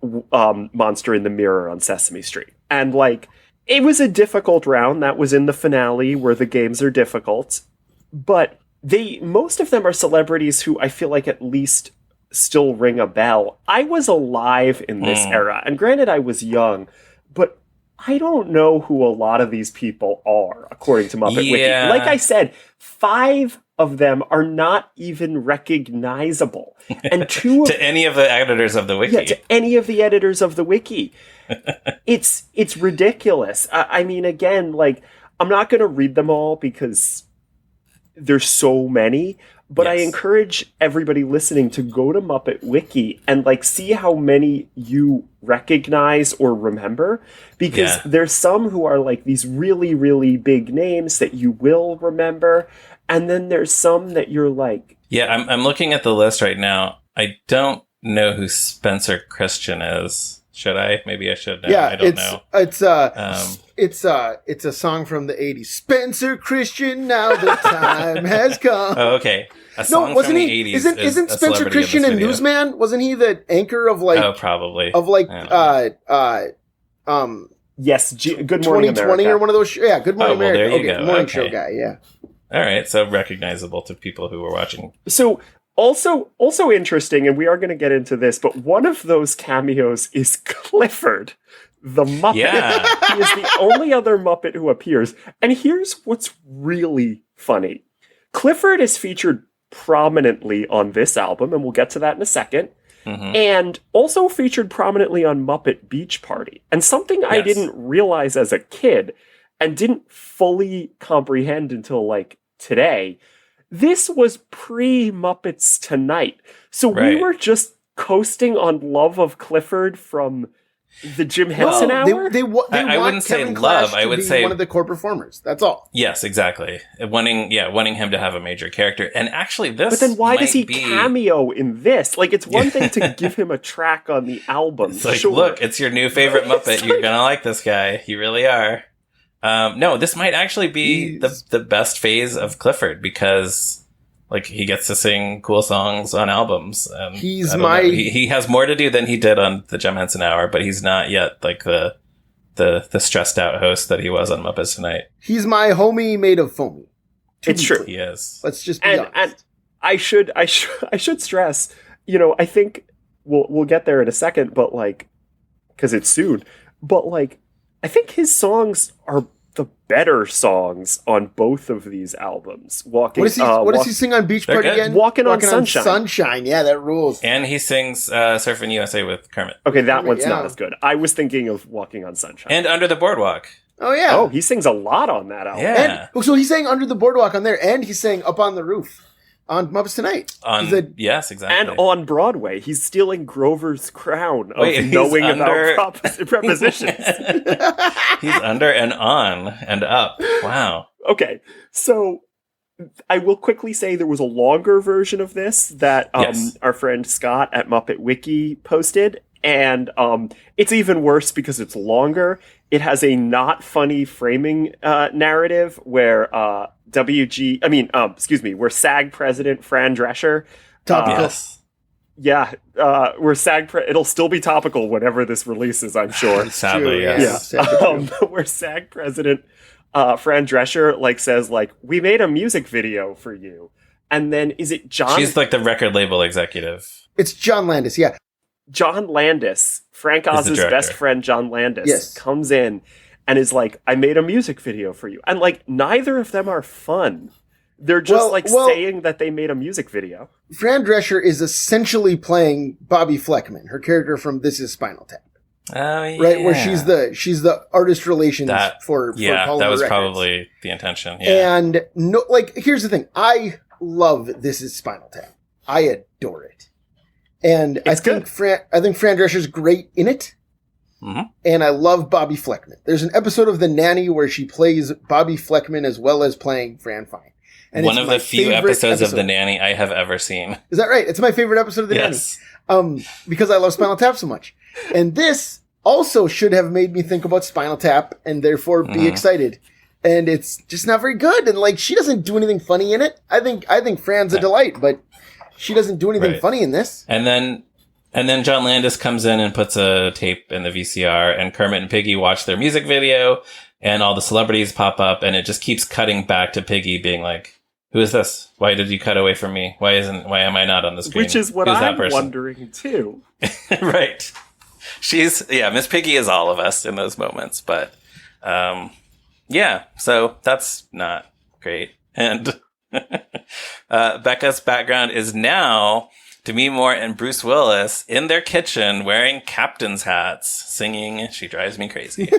Monster in the Mirror on Sesame Street, and like, it was a difficult round. That was in the finale where the games are difficult, but most of them are celebrities who I feel like at least still ring a bell. I was alive in this era, and granted I was young, but I don't know who a lot of these people are, according to Muppet Wiki. Like I said, 5 of them are not even recognizable. And 2 of to any of the editors of the wiki. yeah, to any of the editors of the wiki. It's ridiculous. I mean, again, like, I'm not going to read them all because there's so many, but I encourage everybody listening to go to Muppet Wiki and like see how many you recognize or remember, because there's some who are like these really, really big names that you will remember, and then there's some that you're like, yeah, I'm looking at the list right now. I don't know who Spencer Christian is. Should I? Maybe I should know. Yeah, I don't know. It's a song from the 80s. Spencer Christian, now the time has come. Oh, okay. A song wasn't from he? the 80s Isn't a Spencer celebrity in Christian this a video. newsman? Wasn't he the anchor of like? Oh, probably. Of like yes, Good Morning 2020 America. or one of those. Yeah, Good Morning Oh, well, America. there you Okay, go. morning Okay. show guy. Yeah. All right, so recognizable to people who were watching. So also interesting, and we are going to get into this, but one of those cameos is Clifford, the Muppet. Yeah. He is the only other Muppet who appears. And here's what's really funny. Clifford is featured prominently on this album, and we'll get to that in a second, and also featured prominently on Muppet Beach Party. And something I didn't realize as a kid and didn't fully comprehend until like today, this was pre-Muppets Tonight. So we were just coasting on love of Clifford from the Jim Henson Hour? They I want wouldn't say Kevin love, Clash I to would be say- one of the core performers. That's all. Yes, exactly. Wanting him to have a major character. And actually this But then why does he might be- cameo in this? Like, it's one thing to give him a track on the album. It's like, sure. look, it's your new favorite Muppet. You're gonna like this guy. You really are. No, this might actually be the best phase of Clifford, because like he gets to sing cool songs on albums. And He's I don't my- know. He has more to do than he did on the Jim Henson Hour, but he's not yet like the stressed out host that he was on Muppets Tonight. He's my homie made of foamy. It's true. He is. Let's just be And honest. I should stress, I think we'll get there in a second, but like, because it's soon, but like, I think his songs are the better songs on both of these albums. What does he sing on Beach They're Party good. again? Walking on Sunshine. Sunshine. Yeah, that rules. And he sings Surfing USA with Kermit. Okay, that one's Yeah. not as good. I was thinking of Walking on Sunshine. And Under the Boardwalk. Oh yeah. Oh, he sings a lot on that album. Yeah. And so he sang Under the Boardwalk on there, and he sang Up on the Roof on Muppets Tonight. Yes, exactly. And on Broadway, he's stealing Grover's crown of Wait, he's knowing under- about prepositions. He's under and on and up. Wow. Okay, so I will quickly say there was a longer version of this that Yes. our friend Scott at Muppet Wiki posted, And it's even worse because it's longer. It has a not funny framing narrative where where SAG president Fran Drescher. Topical. Yes. Yeah, where it'll still be topical whenever this releases, I'm sure. Sadly, True, yes. Yeah. Where SAG president Fran Drescher says we made a music video for you, and then is it John? She's like the record label executive. It's John Landis, yeah. John Landis, Frank Is the Oz's director. best friend, John Landis, Yes. comes in and is like, "I made a music video for you," and neither of them are fun. They're just saying that they made a music video. Fran Drescher is essentially playing Bobby Fleckman, her character from This Is Spinal Tap. Oh, yeah. Right, where she's the artist relations for yeah, Polymer that was Records. probably the intention. Yeah. And here's the thing. I love This Is Spinal Tap. I adore it. And I think Fran Drescher's great in it. Mm-hmm. And I love Bobby Fleckman. There's an episode of The Nanny where she plays Bobby Fleckman as well as playing Fran Fine. And One it's of my the few favorite episodes of episode. The Nanny I have ever seen. Is that right? It's my favorite episode of The Yes. Nanny. Because I love Spinal Tap so much. And this also should have made me think about Spinal Tap and therefore be excited. And it's just not very good. And she doesn't do anything funny in it. I think Fran's a delight, but she doesn't do anything funny in this. And then John Landis comes in and puts a tape in the VCR, and Kermit and Piggy watch their music video, and all the celebrities pop up, and it just keeps cutting back to Piggy being like, "Who is this? Why did you cut away from me? Why am I not on the screen?" Which is what Who's that I'm person?" wondering too. Right. Miss Piggy is all of us in those moments, but so that's not great. And Becca's background is now Demi Moore and Bruce Willis in their kitchen wearing captain's hats, singing "She Drives Me Crazy."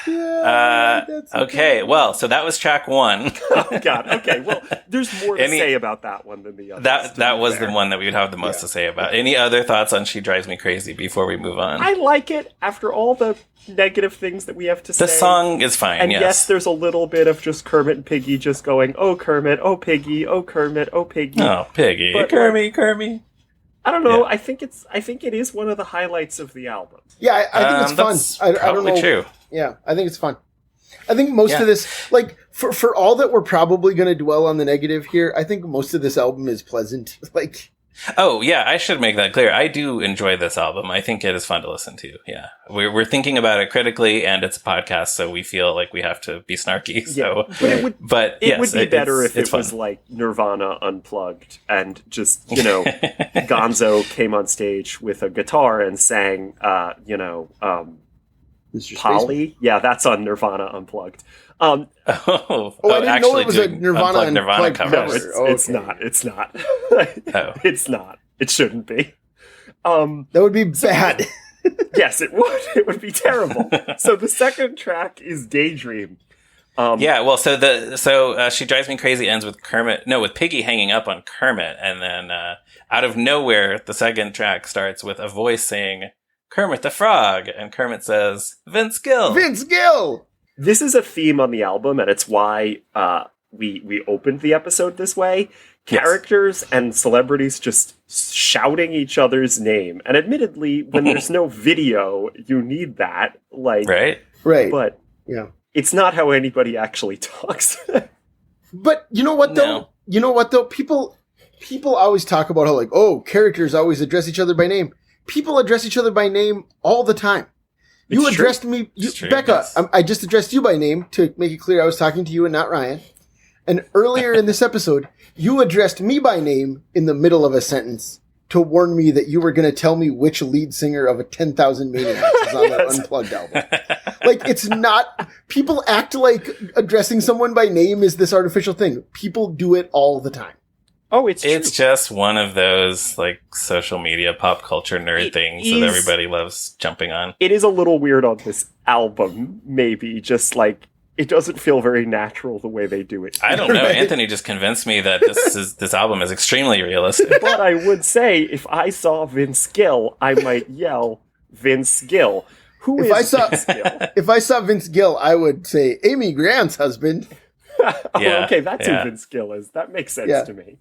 Okay, well, so that was track one. Oh God. Okay. Well, there's more to say about that one than the other. That was the one that we would have the most to say about. Any other thoughts on "She Drives Me Crazy" before we move on? I like it after all the negative things that we have to say. The song is fine, and yes. yes, there's a little bit of just Kermit and Piggy just going, "Oh Kermit, oh Piggy, oh Kermit, oh Piggy." Oh, Piggy, But, Kermit. I don't know. Yeah. I think it is one of the highlights of the album. Yeah, I think it's That's fun. I don't know. true. Yeah, I think it's fun. I think most of this, for all that we're probably going to dwell on the negative here, I think most of this album is pleasant. Oh, yeah, I should make that clear. I do enjoy this album. I think it is fun to listen to. Yeah. We're thinking about it critically, and it's a podcast, so we feel like we have to be snarky. So, But it would be better if it was fun. like Nirvana Unplugged and just, Gonzo came on stage with a guitar and sang, Mr. Polly. Yeah, that's on Nirvana Unplugged. I didn't know it was a Nirvana Unplugged cover. No, cover. it's not. It's not. Oh. It's not. It shouldn't be. That would be bad. Yes, it would. It would be terrible. So the second track is Daydream. She Drives Me Crazy ends with Piggy hanging up on Kermit, and then out of nowhere, the second track starts with a voice saying, "Kermit the Frog," and Kermit says, "Vince Gill." Vince Gill! This is a theme on the album, and it's why we opened the episode this way. Characters and celebrities just shouting each other's name. And admittedly, when there's no video, you need that. Right? Right. But yeah, it's not how anybody actually talks. But you know what, though? People always talk about how, characters always address each other by name. People address each other by name all the time. You It's addressed true. me, true, Becca. yes. I just addressed you by name to make it clear I was talking to you and not Ryan. And earlier in this episode, you addressed me by name in the middle of a sentence to warn me that you were going to tell me which lead singer of a 10,000 Maniacs is on that Unplugged album. It's not. People act like addressing someone by name is this artificial thing. People do it all the time. Oh, it's It's true. just one of those social media pop culture nerd things that everybody loves jumping on. It is a little weird on this album, maybe. Just it doesn't feel very natural the way they do it. I don't know. Right. Anthony just convinced me that this album is extremely realistic. But I would say if I saw Vince Gill, I might yell, "Vince Gill." Who is If I saw- Vince Gill? If I saw Vince Gill, I would say Amy Grant's husband. Okay, that's who Vince Gill is. That makes sense to me.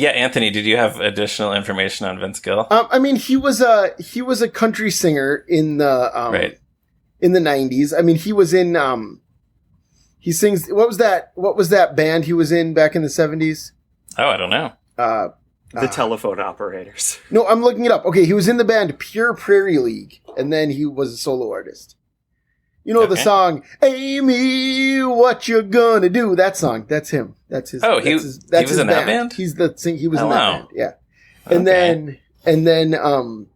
Anthony, did you have additional information on Vince Gill? I mean, he was a country singer in the in the 90s. I mean, he was in he sings. What was that band he was in back in the 70s? Oh, I don't know. The Telephone Operators. No, I'm looking it up. Okay, he was in the band Pure Prairie League, and then he was a solo artist. You know the song, Amy, what you gonna do? That song, that's him. That's his. Oh, he was in that band? He was in that band, yeah. And Okay. then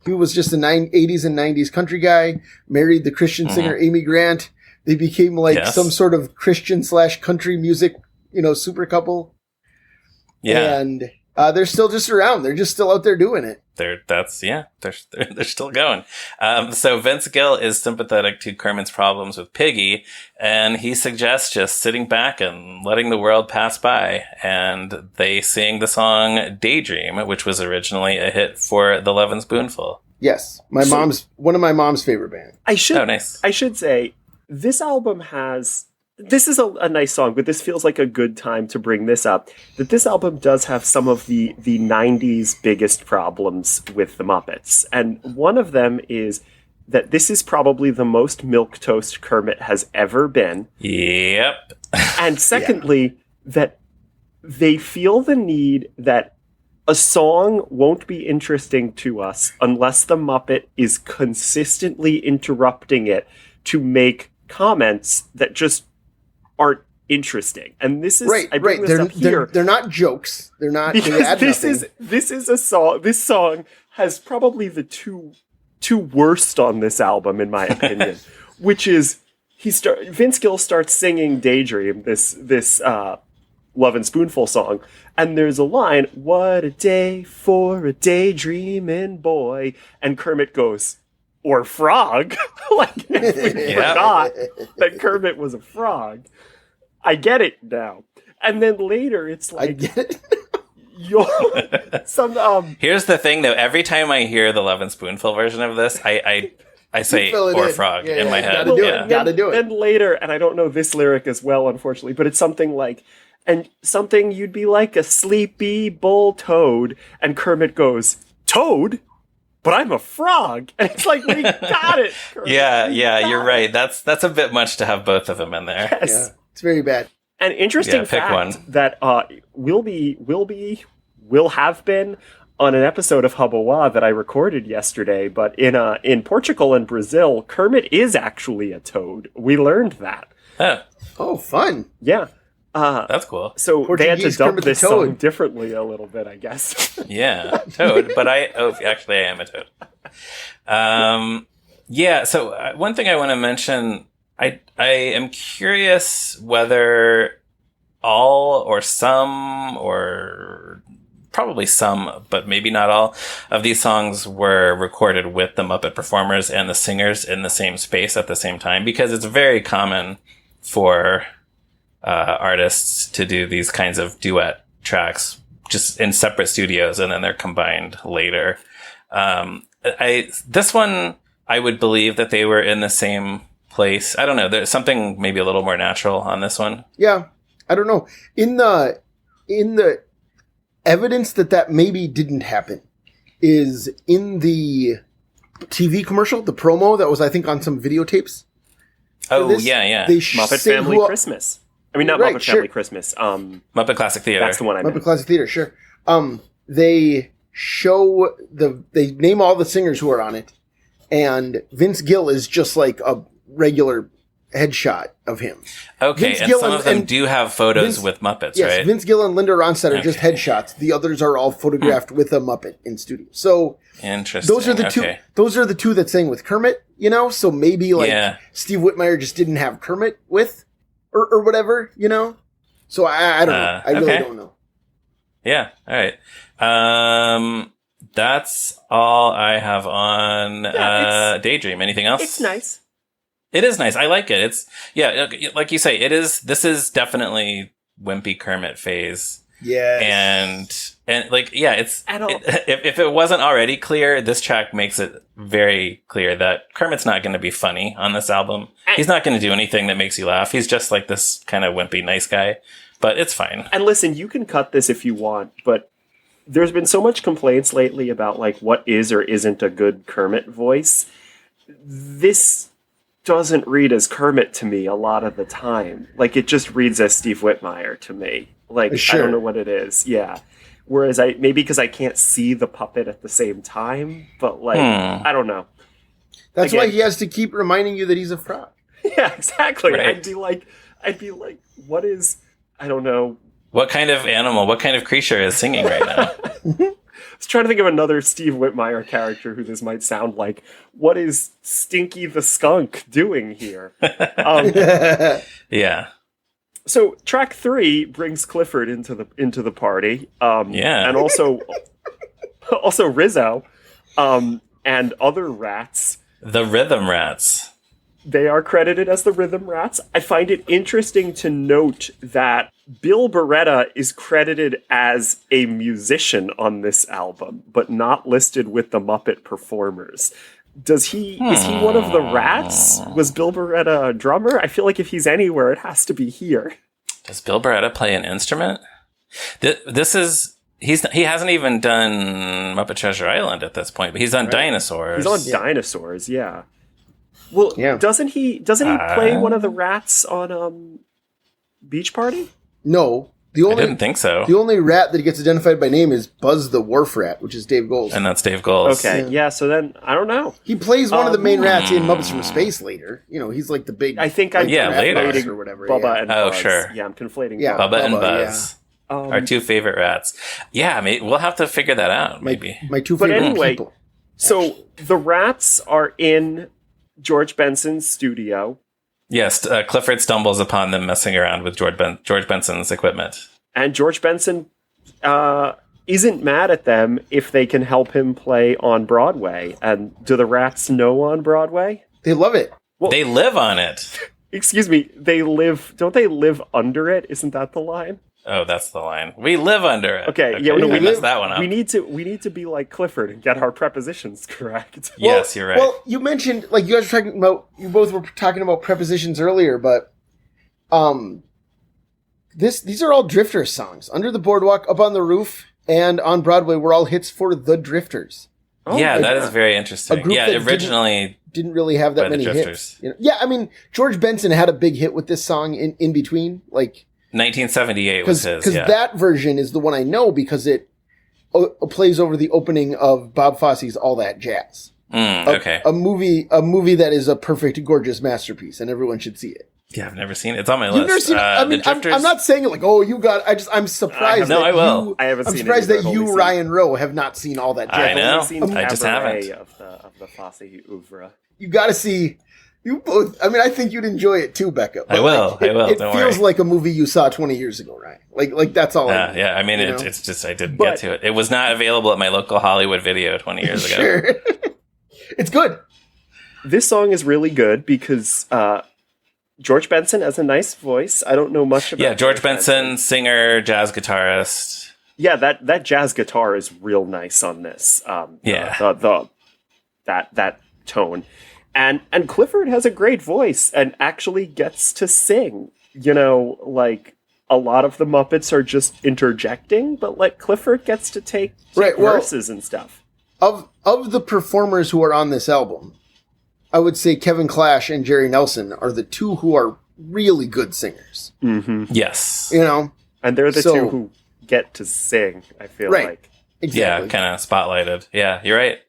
he was just a 80s and 90s country guy, married the Christian singer Amy Grant. They became like some sort of Christian / country music, super couple. Yeah. And they're still just around. They're just still out there doing it. They're still going. So Vince Gill is sympathetic to Kermit's problems with Piggy, and he suggests just sitting back and letting the world pass by. And they sing the song Daydream, which was originally a hit for the Lovin' Spoonful. Yes. One of my mom's favorite bands. I should nice. I should say this album has. This is a nice song, but this feels like a good time to bring this up. That this album does have some of the 90s biggest problems with the Muppets. And one of them is that this is probably the most milquetoast Kermit has ever been. Yep. And secondly, that they feel the need that a song won't be interesting to us unless the Muppet is consistently interrupting it to make comments that just aren't interesting. And this is I bring this up here. They're not jokes. They're not Because this is a song. This song has probably the two worst on this album, in my opinion, which is Vince Gill starts singing Daydream, this Lovin' Spoonful song, and there's a line, "What a day for a daydreaming boy," and Kermit goes, "Or frog." Like, if we forgot that Kermit was a frog. I get it now. And then later it's like, I get it. Here's the thing though, every time I hear the Lovin' Spoonful version of this, I say "or frog" in my head. Gotta do it. Then later, and I don't know this lyric as well, unfortunately, but it's something like, and something you'd be like a sleepy bull toad, and Kermit goes, "Toad? But I'm a frog." And it's like, we got it. Kermit. You're right. That's a bit much to have both of them in there. Yes. Yeah, it's very bad. An interesting fact that will have been on an episode of Haboa that I recorded yesterday, but in Portugal and Brazil, Kermit is actually a toad. We learned that. Oh, fun. Yeah. That's cool. So Portuguese they had to dub Kermit this the Toad. song differently a little bit, I guess. Yeah, toad. But actually I am a toad. So one thing I want to mention, I am curious whether all or some, or probably some, but maybe not all, of these songs were recorded with the Muppet performers and the singers in the same space at the same time, because it's very common for artists to do these kinds of duet tracks just in separate studios and then they're combined later. This one, I would believe that they were in the same place. I don't know. There's something maybe a little more natural on this one. Yeah. I don't know. In the evidence that maybe didn't happen is in the TV commercial, the promo that was, I think, on some videotapes. Oh, They Muppet Family Christmas. I mean, not Muppet Family Christmas. Muppet Classic Theater. That's the one I meant. Muppet Classic Theater, sure. They show they name all the singers who are on it, and Vince Gill is just like a regular headshot of him. Okay, Vince and Gill some of them do have photos with Muppets, yes, right? Vince Gill and Linda Ronstadt are just headshots. The others are all photographed with a Muppet in studio. So interesting. those are the two. Those are the two that sang with Kermit. So maybe Steve Whitmire just didn't have Kermit with, or whatever. So I don't know. I really don't know. Yeah. All right. That's all I have on Daydream. Anything else? It's nice. It is nice. I like it. It's like you say, it is. This is definitely wimpy Kermit phase. Yeah. And it's if it wasn't already clear, this track makes it very clear that Kermit's not going to be funny on this album. He's not going to do anything that makes you laugh. He's just like this kind of wimpy nice guy, but it's fine. And listen, you can cut this if you want, but there's been so much complaints lately about like what is or isn't a good Kermit voice. This doesn't read as Kermit to me a lot of the time. Like it just reads as Steve Whitmire to me. Like Sure. I don't know what it is. Yeah. Whereas maybe because I can't see the puppet at the same time, but like I don't know. That's Again- why he has to keep reminding you that he's a frog. Yeah, exactly. Right. I'd be like, what is? I don't know. What kind of animal, what kind of creature is singing right now? I was trying to think of another Steve Whitmire character who this might sound like. What is Stinky the Skunk doing here? Yeah. So track 3 brings Clifford into the party. Yeah. And also Rizzo, and other rats. The Rhythm Rats. They are credited as the Rhythm Rats. I find it interesting to note that Bill Beretta is credited as a musician on this album, but not listed with the Muppet performers. Is he one of the Rats? Was Bill Beretta a drummer? I feel like if he's anywhere, it has to be here. Does Bill Beretta play an instrument? He hasn't even done Muppet Treasure Island at this point, but he's done Dinosaurs. He's on Dinosaurs, yeah. Well, Yeah. doesn't he play one of the rats on Beach Party? No, I didn't think so. The only rat that gets identified by name is Buzz the Wharf Rat, which is Dave Gold. And that's Dave Goles. Okay, yeah. So then I don't know. He plays one of the main rats in Muppets from Space later. You know, he's like the big. I think I'm Yeah, later. conflating or whatever. Bubba yeah. and Oh, Buzz. sure. Yeah, I'm conflating. Yeah. Bubba. Bubba and Bubba, Buzz. Our two favorite rats. Yeah, we'll have to figure that out, maybe. My two But favorite anyway, people. So the rats are in George Benson's studio, Yes, Clifford stumbles upon them messing around with George Benson's equipment. and George Benson isn't mad at them if they can help him play on Broadway. And do the rats know on Broadway? They love it. They live on it. Excuse me, don't they live under it? Isn't that the line? Oh, that's the line. We live under it. Okay, yeah, no, I we messed that one up. We need to be like Clifford and get our prepositions correct. Yes, you're right. Well, you mentioned like you guys were talking about. You both were talking about prepositions earlier, but these are all Drifters songs. Under the Boardwalk, Up on the Roof, and On Broadway were all hits for the Drifters. yeah, that is very interesting. A group Yeah, that originally Didn't really have By that the many Drifters. hits. You know? Yeah, I mean George Benson had a big hit with this song in between, like 1978 was his. because Yeah. that version is the one I know because it plays over the opening of Bob Fosse's All That Jazz. Okay. A movie that is a perfect, gorgeous masterpiece, and everyone should see it. Yeah, I've never seen it. It's on my You've never list. seen it? I The mean, Drifters. I'm not saying it like, oh, you got. I'm surprised. No, that I will. You, I haven't I'm seen it surprised either. that I've you, only seen- Ryan Rowe, have not seen All That Jazz. I know. I've seen I just cabaret haven't. of the Fosse oeuvre. You got to see. You both. I mean, I think you'd enjoy it too, Becca. I will. It Don't feels worry. like a movie you saw 20 years ago, Ryan. Like that's all. I mean, Yeah. I mean, you know? it's just I didn't But- get to it. It was not available at my local Hollywood video 20 years ago. Sure. It's good. This song is really good because George Benson has a nice voice. I don't know much about Yeah, George Benson, singer, jazz guitarist. Yeah, that jazz guitar is real nice on this. Yeah. That tone, and Clifford has a great voice and actually gets to sing. You know, like a lot of the Muppets are just interjecting, but like Clifford gets to take Right, well- verses and stuff. Of the performers who are on this album, I would say Kevin Clash and Jerry Nelson are the two who are really good singers. Yes. You know, And they're the So- two who get to sing. I feel Right. like. exactly. Yeah, kind of spotlighted. Yeah, you're right.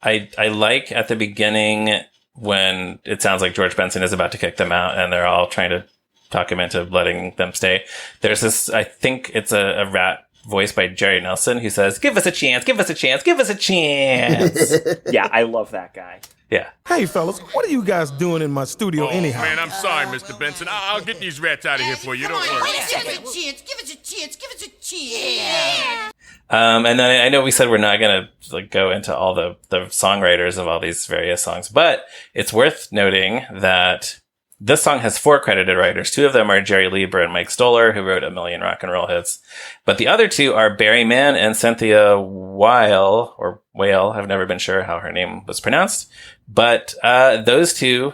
I like at the beginning when it sounds like George Benson is about to kick them out and they're all trying to talk him into letting them stay. There's this, I think it's a rat voiced by Jerry Nelson who says, "Give us a chance, give us a chance, give us a chance." Yeah, I love that guy. Yeah. Hey, fellas, what are you guys doing in my studio anyhow? Man, I'm sorry, Mr. Benson. I'll get these rats out of here for you. Don't worry. Give us a chance. Give us a chance. Give us a chance. And then I know we said we're not going to like go into all the songwriters of all these various songs, but it's worth noting that this song has 4 credited writers. 2 of them are Jerry Lieber and Mike Stoller, who wrote a million rock and roll hits. But the other 2 are Barry Mann and Cynthia while, or Whale, I've never been sure how her name was pronounced, but those two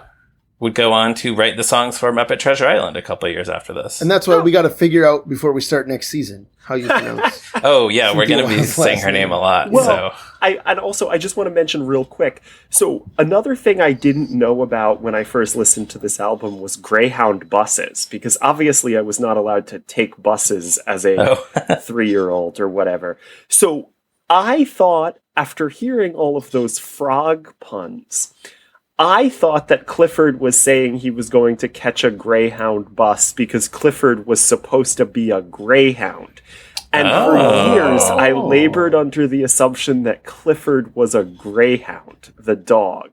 would go on to write the songs for Muppet Treasure Island a couple of years after this. And that's why we got to figure out before we start next season how you pronounce. Oh, yeah, we're going to be saying her name a lot. Well, so. I just want to mention real quick. So another thing I didn't know about when I first listened to this album was Greyhound buses, because obviously I was not allowed to take buses as a 3-year-old or whatever. So I thought, after hearing all of those frog puns, I thought that Clifford was saying he was going to catch a Greyhound bus because Clifford was supposed to be a greyhound. And for years, I labored under the assumption that Clifford was a greyhound, the dog.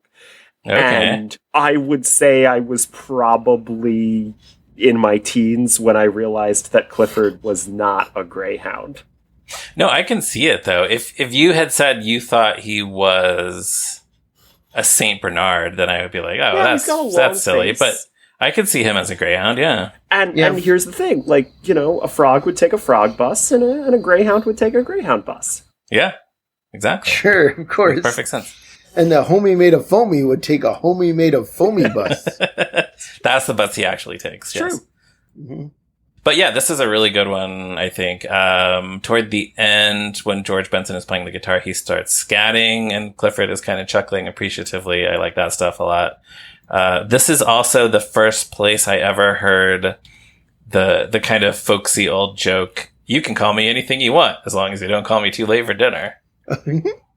Okay. And I would say I was probably in my teens when I realized that Clifford was not a greyhound. No, I can see it, though. If you had said you thought he was a Saint Bernard, then I would be like, oh, that's silly. Face. But I could see him as a greyhound, yeah. And here's the thing, like, you know, a frog would take a frog bus and a greyhound would take a greyhound bus. Yeah, exactly. Sure, of course. Makes perfect sense. And the homie made of foamy would take a homie made of foamy bus. That's the bus he actually takes. True. Yes. Mm-hmm. But yeah, this is a really good one, I think. Toward the end, when George Benson is playing the guitar, he starts scatting, and Clifford is kind of chuckling appreciatively. I like that stuff a lot. This is also the first place I ever heard the kind of folksy old joke, you can call me anything you want, as long as you don't call me too late for dinner.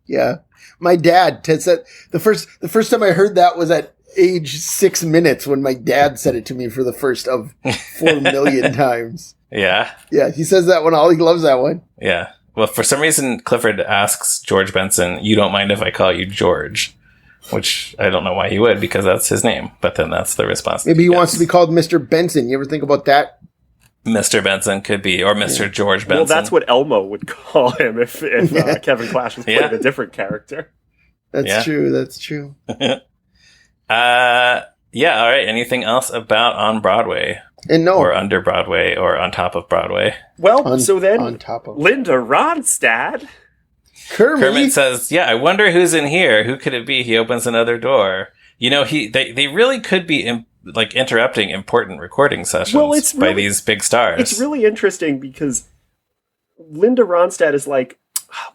Yeah. My dad said the first time I heard that was at age 6 minutes when my dad said it to me for the first of 4 million times. Yeah. Yeah, he says that one. He loves that one. Yeah. Well, for some reason, Clifford asks George Benson, you don't mind if I call you George? Which I don't know why he would, because that's his name. But then that's the response. Maybe he wants to be called Mr. Benson. You ever think about that? Mr. Benson could be, or Mr. George Benson. Well, that's what Elmo would call him if Kevin Clash was playing a different character. That's true. That's true. Yeah, all right. Anything else about On Broadway? And no. Or Under Broadway, or On Top of Broadway? Well, so then, on top of Linda Ronstadt. Kermit says, yeah, I wonder who's in here. Who could it be? He opens another door. You know, they really could be interrupting important recording sessions by these big stars. It's really interesting because Linda Ronstadt is like,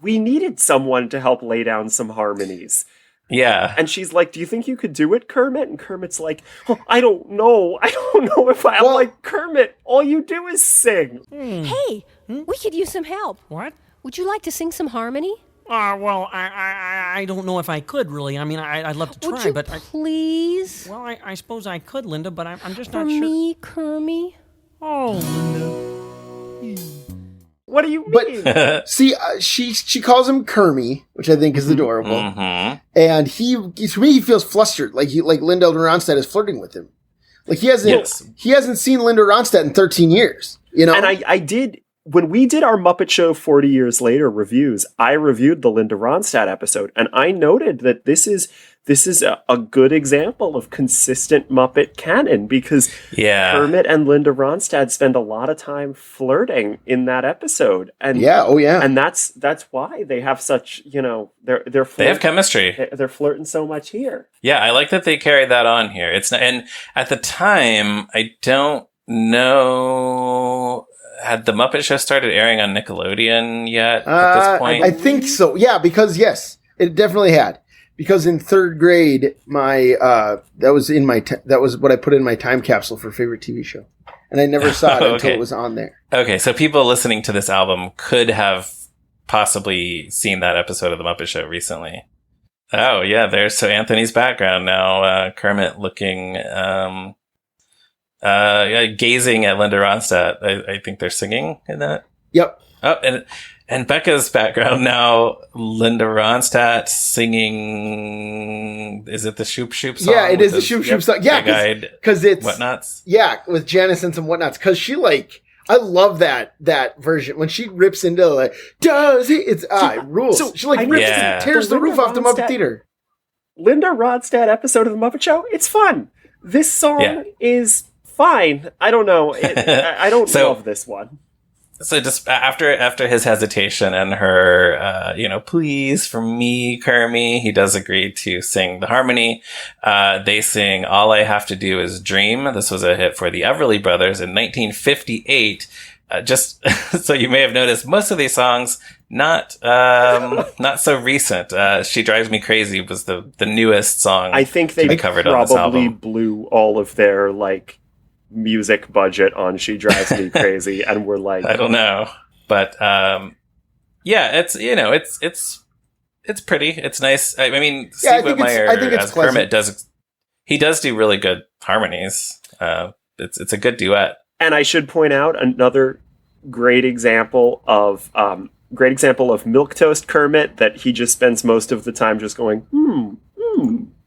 we needed someone to help lay down some harmonies. Yeah. And she's like, do you think you could do it, Kermit? And Kermit's like, oh, I don't know. I don't know if I'm like, Kermit, all you do is sing. Hey, we could use some help. What? Would you like to sing some harmony? Well, I don't know if I could, really. I mean, I'd love to try, Would you but... please? Well, I suppose I could, Linda, but I'm just For not sure. me, Kermit? Oh, Linda. What do you mean? But see, she calls him Kermit, which I think is adorable. Mm-hmm. And to me, he feels flustered, like Linda Ronstadt is flirting with him. Like he hasn't seen Linda Ronstadt in 13 years. You know, and I did. When we did our Muppet Show 40 Years Later reviews, I reviewed the Linda Ronstadt episode, and I noted that this is a good example of consistent Muppet canon, because Kermit and Linda Ronstadt spend a lot of time flirting in that episode. And and that's why they have such, you know, they're they have chemistry. They're flirting so much here. Yeah, I like that they carry that on here. It's not, and at the time, I don't know. Had the Muppet Show started airing on Nickelodeon yet at this point? I think so. Yeah, because it definitely had. Because in 3rd grade, that was what I put in my time capsule for favorite TV show, and I never saw it until it was on there. Okay, so people listening to this album could have possibly seen that episode of the Muppet Show recently. Oh yeah, there's Anthony's background now. Kermit looking. Gazing at Linda Ronstadt. I think they're singing in that. Yep. Oh, and Becca's background now. Linda Ronstadt singing. Is it the Shoop Shoop song? Yeah, it is the Shoop Shoop song. Yeah, because it's Whatnots. Yeah, with Janice and some Whatnots. Because she I love that version when she rips into does he? It's it rules. So she tears the roof off the Muppet Theater. Linda Ronstadt episode of the Muppet Show. It's fun. This song is fine. I don't know. I don't love this one. So just after his hesitation and her, please for me, Kermit, he does agree to sing the harmony. They sing "All I Have to Do Is Dream." This was a hit for the Everly Brothers in 1958. Just so you may have noticed, most of these songs not so recent. "She Drives Me Crazy" was the newest song. I think they covered on this probably album. blew all of their music budget on "She Drives Me Crazy," and we're like, I don't know, but it's it's pretty. It's nice. I mean, Steve Whitmire as Kermit does do really good harmonies. It's a good duet. And I should point out another great example of milquetoast Kermit, that he just spends most of the time just going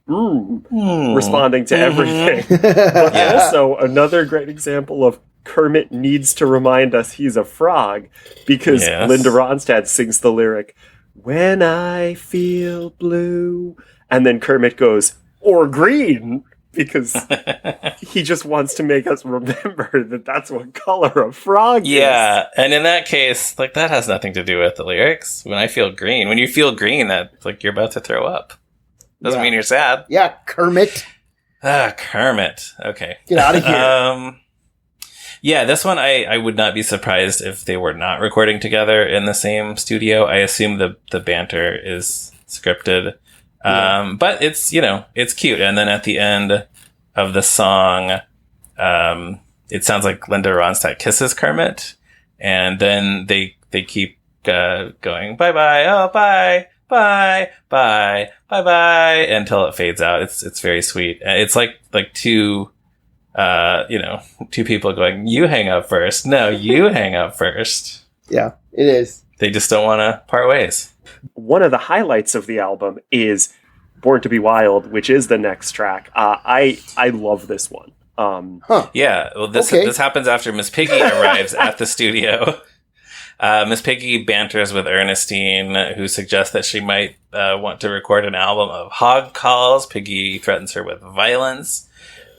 responding to everything. But also another great example of Kermit needs to remind us he's a frog, because Linda Ronstadt sings the lyric, "When I feel blue," and then Kermit goes, "or green," because he just wants to make us remember that that's what color a frog is. Yeah, and in that case, that has nothing to do with the lyrics. When I feel green, when you feel green, that you're about to throw up. Doesn't mean you're sad. Yeah, Kermit. Kermit. Okay. Get out of here. Yeah, this one I would not be surprised if they were not recording together in the same studio. I assume the banter is scripted. But it's, it's cute. And then at the end of the song, it sounds like Linda Ronstadt kisses Kermit. And then they keep going, bye-bye, oh, bye, bye, bye, bye-bye, until it fades out. It's very sweet. It's like two people going, you hang up first. No, you hang up first. Yeah, it is. They just don't want to part ways. One of the highlights of the album is "Born to Be Wild," which is the next track. I love this one. Yeah, well, this happens after Miss Piggy arrives at the studio. Miss Piggy banters with Ernestine, who suggests that she might want to record an album of hog calls. Piggy threatens her with violence.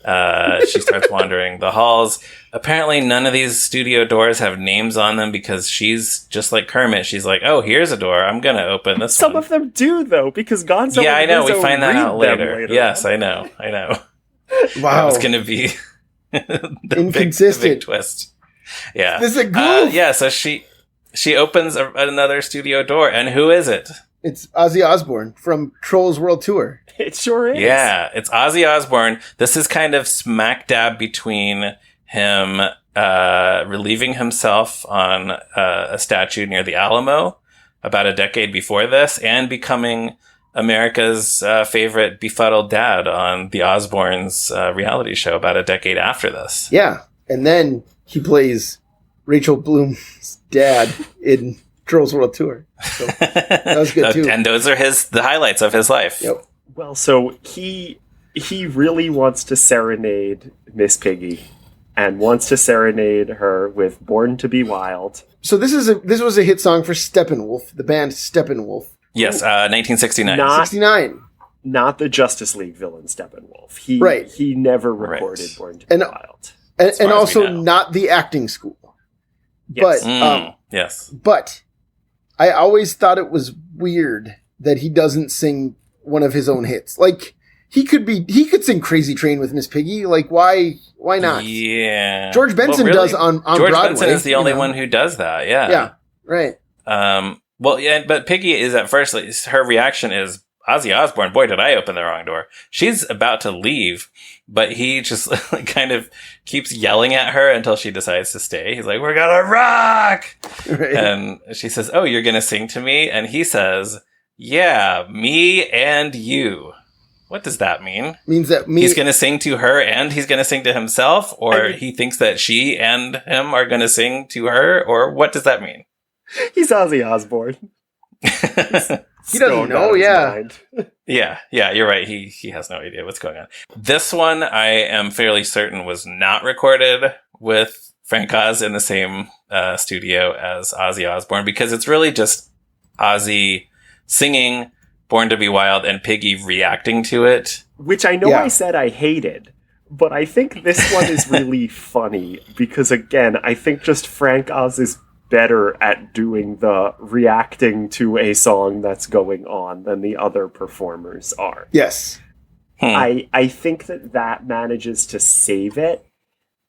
She starts wandering the halls. Apparently, none of these studio doors have names on them, because she's just like Kermit. She's like, "Oh, here's a door. I'm gonna open this one." Some of them do, though, because Gonzo. Yeah, I know. We Rizzo find that out later. Yes, I know. Wow, it's gonna be the inconsistent big twist. Yeah, this is a goof. So she opens another studio door, and who is it? It's Ozzy Osbourne from Trolls World Tour. It sure is. Yeah, it's Ozzy Osbourne. This is kind of smack dab between him relieving himself on a statue near the Alamo about a decade before this, and becoming America's favorite befuddled dad on the Osbournes reality show about a decade after this. Yeah, and then he plays Rachel Bloom's dad in Trolls World Tour. So that was good too. And those are the highlights of his life. Yep. Well, so he really wants to serenade Miss Piggy, and wants to serenade her with "Born to Be Wild." So this was a hit song for Steppenwolf, the band Steppenwolf. Yes, 1969. 69. Not the Justice League villain Steppenwolf. He never recorded "Born to Be Wild." And also not the acting school. Yes. But yes. But I always thought it was weird that he doesn't sing one of his own hits. Like, he could sing Crazy Train with Miss Piggy. Like, why not? Yeah. George Benson does on George Broadway. Benson is the only one who does that. Yeah. Yeah. Right. Well, yeah, but Piggy is at first, her reaction is, Ozzy Osbourne, boy, did I open the wrong door. She's about to leave, but he just kind of keeps yelling at her until she decides to stay. He's like, we're gonna rock! Right. And she says, oh, you're gonna sing to me? And he says, yeah, me and you. What does that mean? Means that he's gonna sing to her and he's gonna sing to himself? Or he thinks that she and him are gonna sing to her? Or what does that mean? He's Ozzy Osbourne. He doesn't know, yeah. Yeah, you're right. He has no idea what's going on. This one, I am fairly certain, was not recorded with Frank Oz in the same studio as Ozzy Osbourne, because it's really just Ozzy singing Born to Be Wild and Piggy reacting to it. Which I know I said I hated, but I think this one is really funny because, again, I think just Frank Oz's better at doing the reacting to a song that's going on than the other performers are. Yes. I think that manages to save it,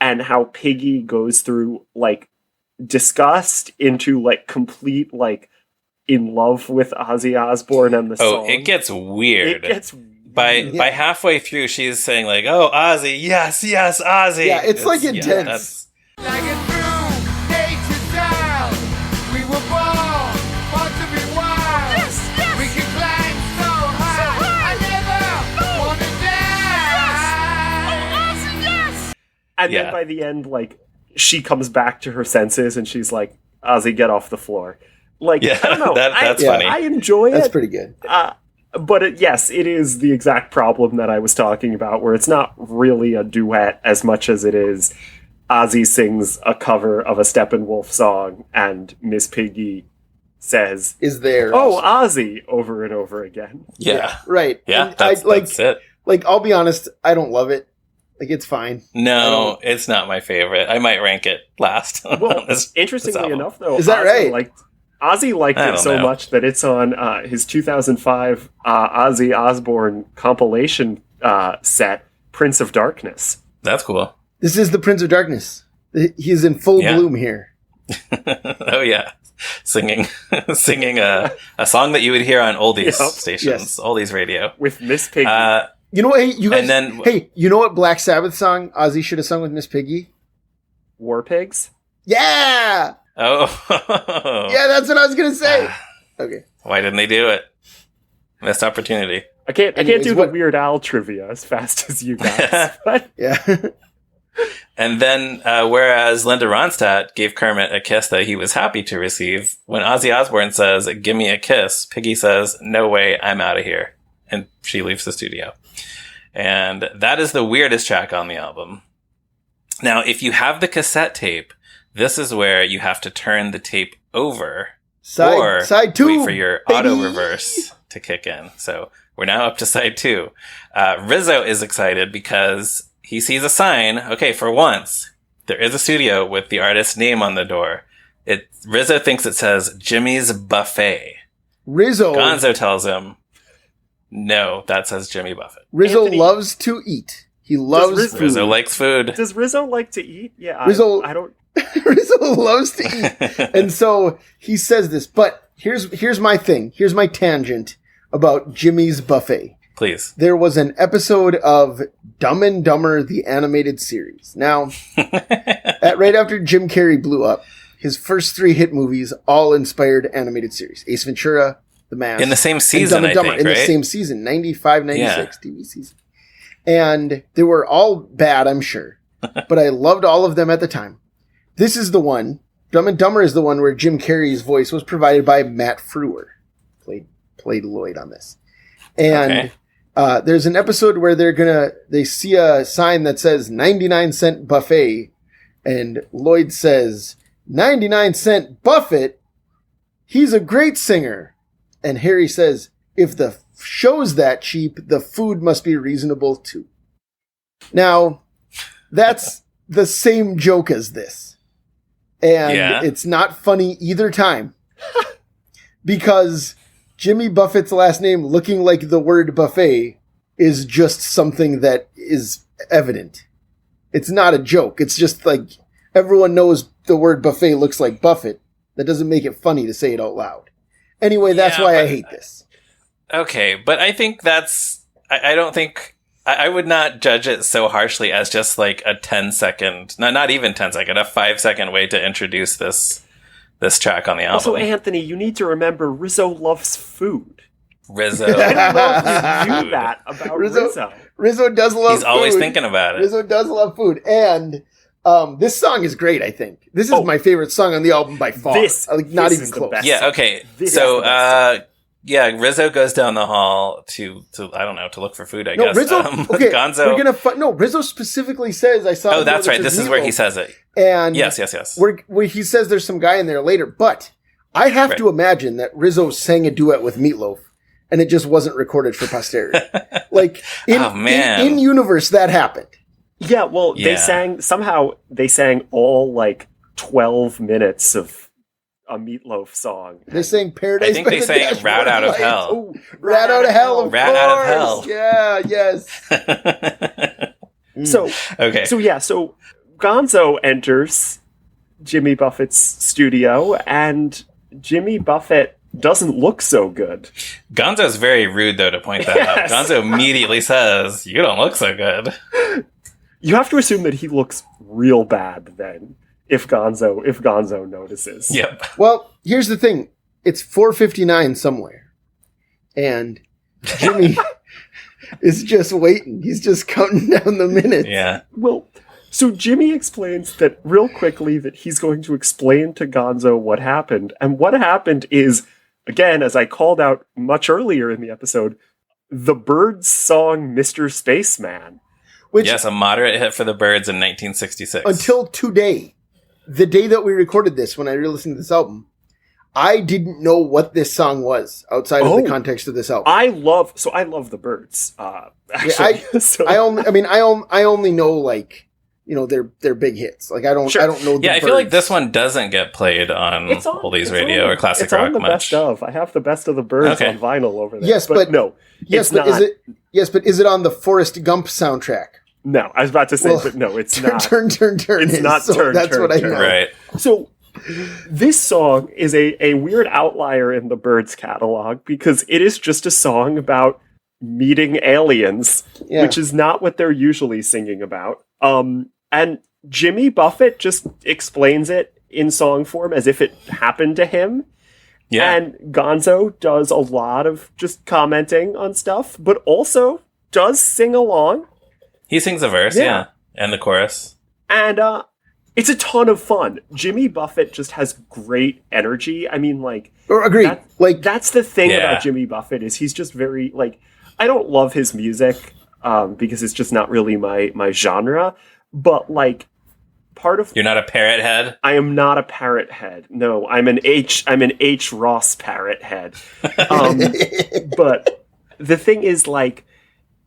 and how Piggy goes through like disgust into like complete like in love with Ozzy Osbourne and the song. Oh, it gets weird. It gets by halfway through, she's saying like, "Oh, Ozzy, yes, Ozzy." Yeah, it's like intense. And then by the end, like, she comes back to her senses and she's like, Ozzy, get off the floor. Like, I don't know. That's funny. I enjoy it. That's pretty good. But yes, it is the exact problem that I was talking about, where it's not really a duet as much as it is Ozzy sings a cover of a Steppenwolf song and Miss Piggy says, "Is there?" Oh, Ozzy, over and over again. Yeah. Right. Yeah, And that's it. Like, I'll be honest, I don't love it. Like, it's fine. No, it's not my favorite. I might rank it last. Well, interestingly enough, though, is that right? Ozzy liked it so much that it's on his 2005 Ozzy Osbourne compilation set, Prince of Darkness. That's cool. This is the Prince of Darkness. He's in full bloom here. Oh yeah, singing a song that you would hear on oldies stations, oldies radio with Miss Piggy. You know what? Hey, you guys. And then, hey, you know what Black Sabbath song Ozzy should have sung with Miss Piggy? War Pigs. Yeah. Oh. Yeah, that's what I was gonna say. Okay. Why didn't they do it? Missed opportunity. I can't do the Weird Al trivia as fast as you guys. But yeah. And then, whereas Linda Ronstadt gave Kermit a kiss that he was happy to receive, when Ozzy Osbourne says, "Give me a kiss," Piggy says, "No way, I'm out of here." And she leaves the studio. And that is the weirdest track on the album. Now, if you have the cassette tape, this is where you have to turn the tape over side two, wait for your auto reverse to kick in. So we're now up to side 2. Rizzo is excited because he sees a sign. Okay, for once, there is a studio with the artist's name on the door. Rizzo thinks it says Jimmy's Buffet. Gonzo tells him, no, that says Jimmy Buffett. Rizzo loves to eat. He loves food. Rizzo likes food. Does Rizzo like to eat? Yeah, I don't. Rizzo loves to eat. And so he says this, but here's my thing. Here's my tangent about Jimmy's Buffet. Please. There was an episode of Dumb and Dumber, the animated series. Now, right after Jim Carrey blew up, his first 3 hit movies all inspired animated series. Ace Ventura, The Mask. In the same season, and Dumb and Dumber, I think, right? In the same season, 95, 96 TV season. And they were all bad, I'm sure. But I loved all of them at the time. This is the one, Dumb and Dumber is the one where Jim Carrey's voice was provided by Matt Frewer. Played Lloyd on this. And there's an episode where they see a sign that says 99-cent buffet. And Lloyd says, 99-cent Buffett? He's a great singer. And Harry says, if the show's that cheap, the food must be reasonable too. Now, that's the same joke as this. And it's not funny either time. Because Jimmy Buffett's last name looking like the word buffet is just something that is evident. It's not a joke. It's just like everyone knows the word buffet looks like Buffett. That doesn't make it funny to say it out loud. Anyway, that's why I hate this. Okay, but I think I don't think, I would not judge it so harshly as just like a 10-second, not even 10-second, a 5-second way to introduce this track on the album. Also, Anthony, you need to remember Rizzo loves food. Rizzo. I love you knew that about Rizzo. Rizzo does love food. He's always thinking about it. Rizzo does love food. And this song is great, I think. This is my favorite song on the album by far. Not even close. Yeah, okay. Rizzo goes down the hall to I don't know, to look for food, I guess. Rizzo, Gonzo. Rizzo specifically says, I saw. Oh, that's right. This is where he says it. And yes. Where he says there's some guy in there later, but I have to imagine that Rizzo sang a duet with Meatloaf, and it just wasn't recorded for posterity. Like in universe, that happened. Yeah, well, they sang all like 12 minutes of a Meatloaf song. They sang Paradise. I think they sang Rat Out of Hell. Oh, Rat Out of Hell. Of Rat Out of Hell. Yeah. Yes. So okay. So Gonzo enters Jimmy Buffett's studio, and Jimmy Buffett doesn't look so good. Gonzo's very rude, though, to point that out. Gonzo immediately says, "You don't look so good." You have to assume that he looks real bad then, if Gonzo notices. Yep. Well, here's the thing. It's 4:59 somewhere. And Jimmy is just waiting. He's just counting down the minutes. Yeah. Well, so Jimmy explains that real quickly that he's going to explain to Gonzo what happened. And what happened is, again, as I called out much earlier in the episode, the Byrds song Mr. Spaceman. Which, yes, a moderate hit for the Byrds in 1966. Until today, the day that we recorded this, when I re-listened to this album, I didn't know what this song was outside of the context of this album. I love the Byrds. Actually, I only know, like, you know, their big hits. Like, I don't know. I feel like this one doesn't get played on oldies radio or classic rock the much. Best of. I have the best of the Byrds on vinyl over there. Yes, but no, yes, but not. Is it on the Forrest Gump soundtrack? No, I was about to say, but no, it's not. Turn. It's not turn. That's what I know. Right. So this song is a weird outlier in the Byrds catalog because it is just a song about meeting aliens, which is not what they're usually singing about. And Jimmy Buffett just explains it in song form as if it happened to him. Yeah. And Gonzo does a lot of just commenting on stuff, but also does sing along. He sings a verse, yeah. And the chorus. And it's a ton of fun. Jimmy Buffett just has great energy. I mean, like... Agreed. That's the thing about Jimmy Buffett is he's just very, like... I don't love his music because it's just not really my genre. But, like, part of... You're not a parrot head? I am not a parrot head. No, I'm an H. Ross parrot head. But the thing is, like...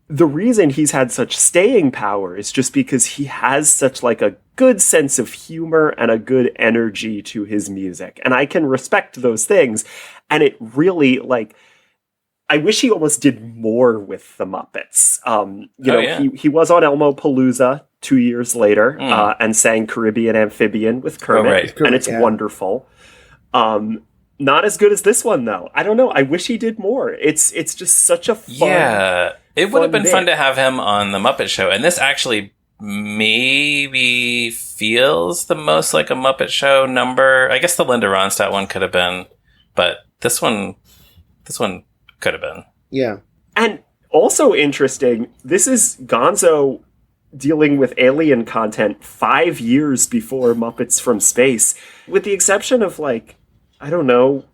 The reason he's had such staying power is just because he has such like a good sense of humor and a good energy to his music. And I can respect those things. And it really like, I wish he almost did more with the Muppets. He was on Elmo Palooza 2 years later and sang Caribbean Amphibian with Kermit. And it's wonderful. Not as good as this one though. I don't know. I wish he did more. It's just such a fun. Yeah. It would have been fun to have him on the Muppet Show, and this actually maybe feels the most like a Muppet Show number. I guess the Linda Ronstadt one could have been, but this one could have been. Yeah. And also interesting, this is Gonzo dealing with alien content 5 years before Muppets from Space, with the exception of like, I don't know,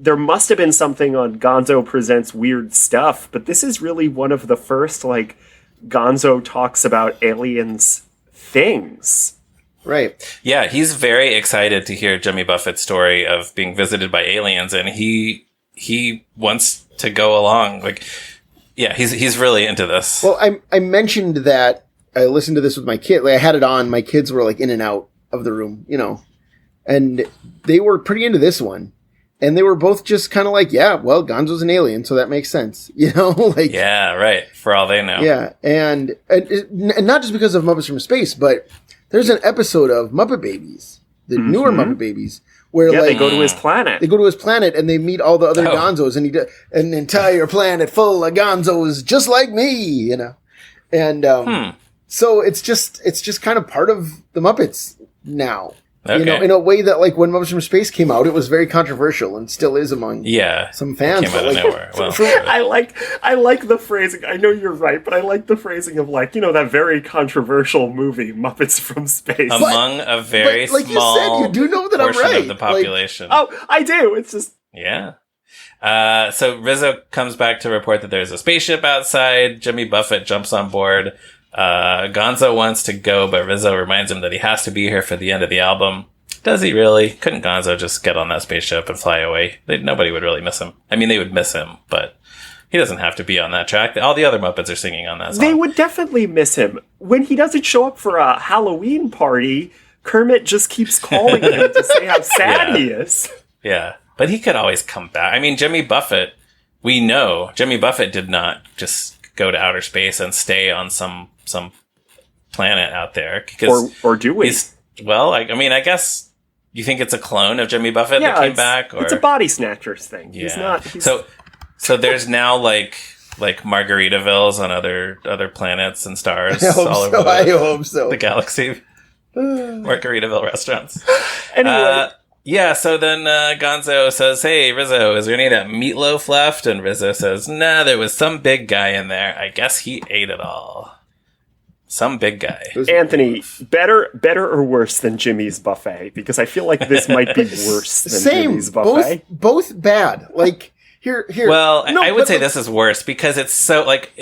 there must have been something on Gonzo Presents Weird Stuff, but this is really one of the first, like, Gonzo talks about aliens things. Right. Yeah, he's very excited to hear Jimmy Buffett's story of being visited by aliens, and he wants to go along. Like, yeah, he's really into this. Well, I mentioned that I listened to this with my kid. Like, I had it on. My kids were, like, in and out of the room, you know, and they were pretty into this one. And they were both just kind of like, yeah, well, Gonzo's an alien, so that makes sense. You know? Like, yeah, right. For all they know. Yeah. And not just because of Muppets from Space, but there's an episode of Muppet Babies, the newer Muppet Babies, where they go to his planet. They go to his planet and they meet all the other Gonzos, and an entire planet full of Gonzos just like me, you know? And so it's just kind of part of the Muppets now. Okay. You know, in a way that, like, when Muppets from Space came out, it was very controversial and still is among some fans. Came out of nowhere. Well, I like the phrasing. I know you're right, but I like the phrasing of, like, you know, that very controversial movie, Muppets from Space. Among a very like small you said, you do know that I'm portion right. of the population. Like, I do. It's just... Yeah. So Rizzo comes back to report that there's a spaceship outside. Jimmy Buffett jumps on board. Gonzo wants to go, but Rizzo reminds him that he has to be here for the end of the album. Does he really? Couldn't Gonzo just get on that spaceship and fly away? Nobody would really miss him. I mean, they would miss him, but he doesn't have to be on that track. All the other Muppets are singing on that song. They would definitely miss him. When he doesn't show up for a Halloween party, Kermit just keeps calling him to say how sad he is. Yeah. But he could always come back. I mean, Jimmy Buffett, we know Jimmy Buffett did not just go to outer space and stay on some planet out there. Or do we? Well, I mean, I guess you think it's a clone of Jimmy Buffett that came back? Or? It's a body snatchers thing. Yeah. So there's now like Margaritavilles on other planets and stars all over I hope so. the galaxy. Margaritaville restaurants. Anyway. Yeah, so then Gonzo says, hey, Rizzo, is there any of that meatloaf left? And Rizzo says, nah, there was some big guy in there. I guess he ate it all. Some big guy. Anthony, better or worse than Jimmy's buffet? Because I feel like this might be worse than Jimmy's buffet. Both bad. Like, here. Well, I would say this is worse because it's so, like,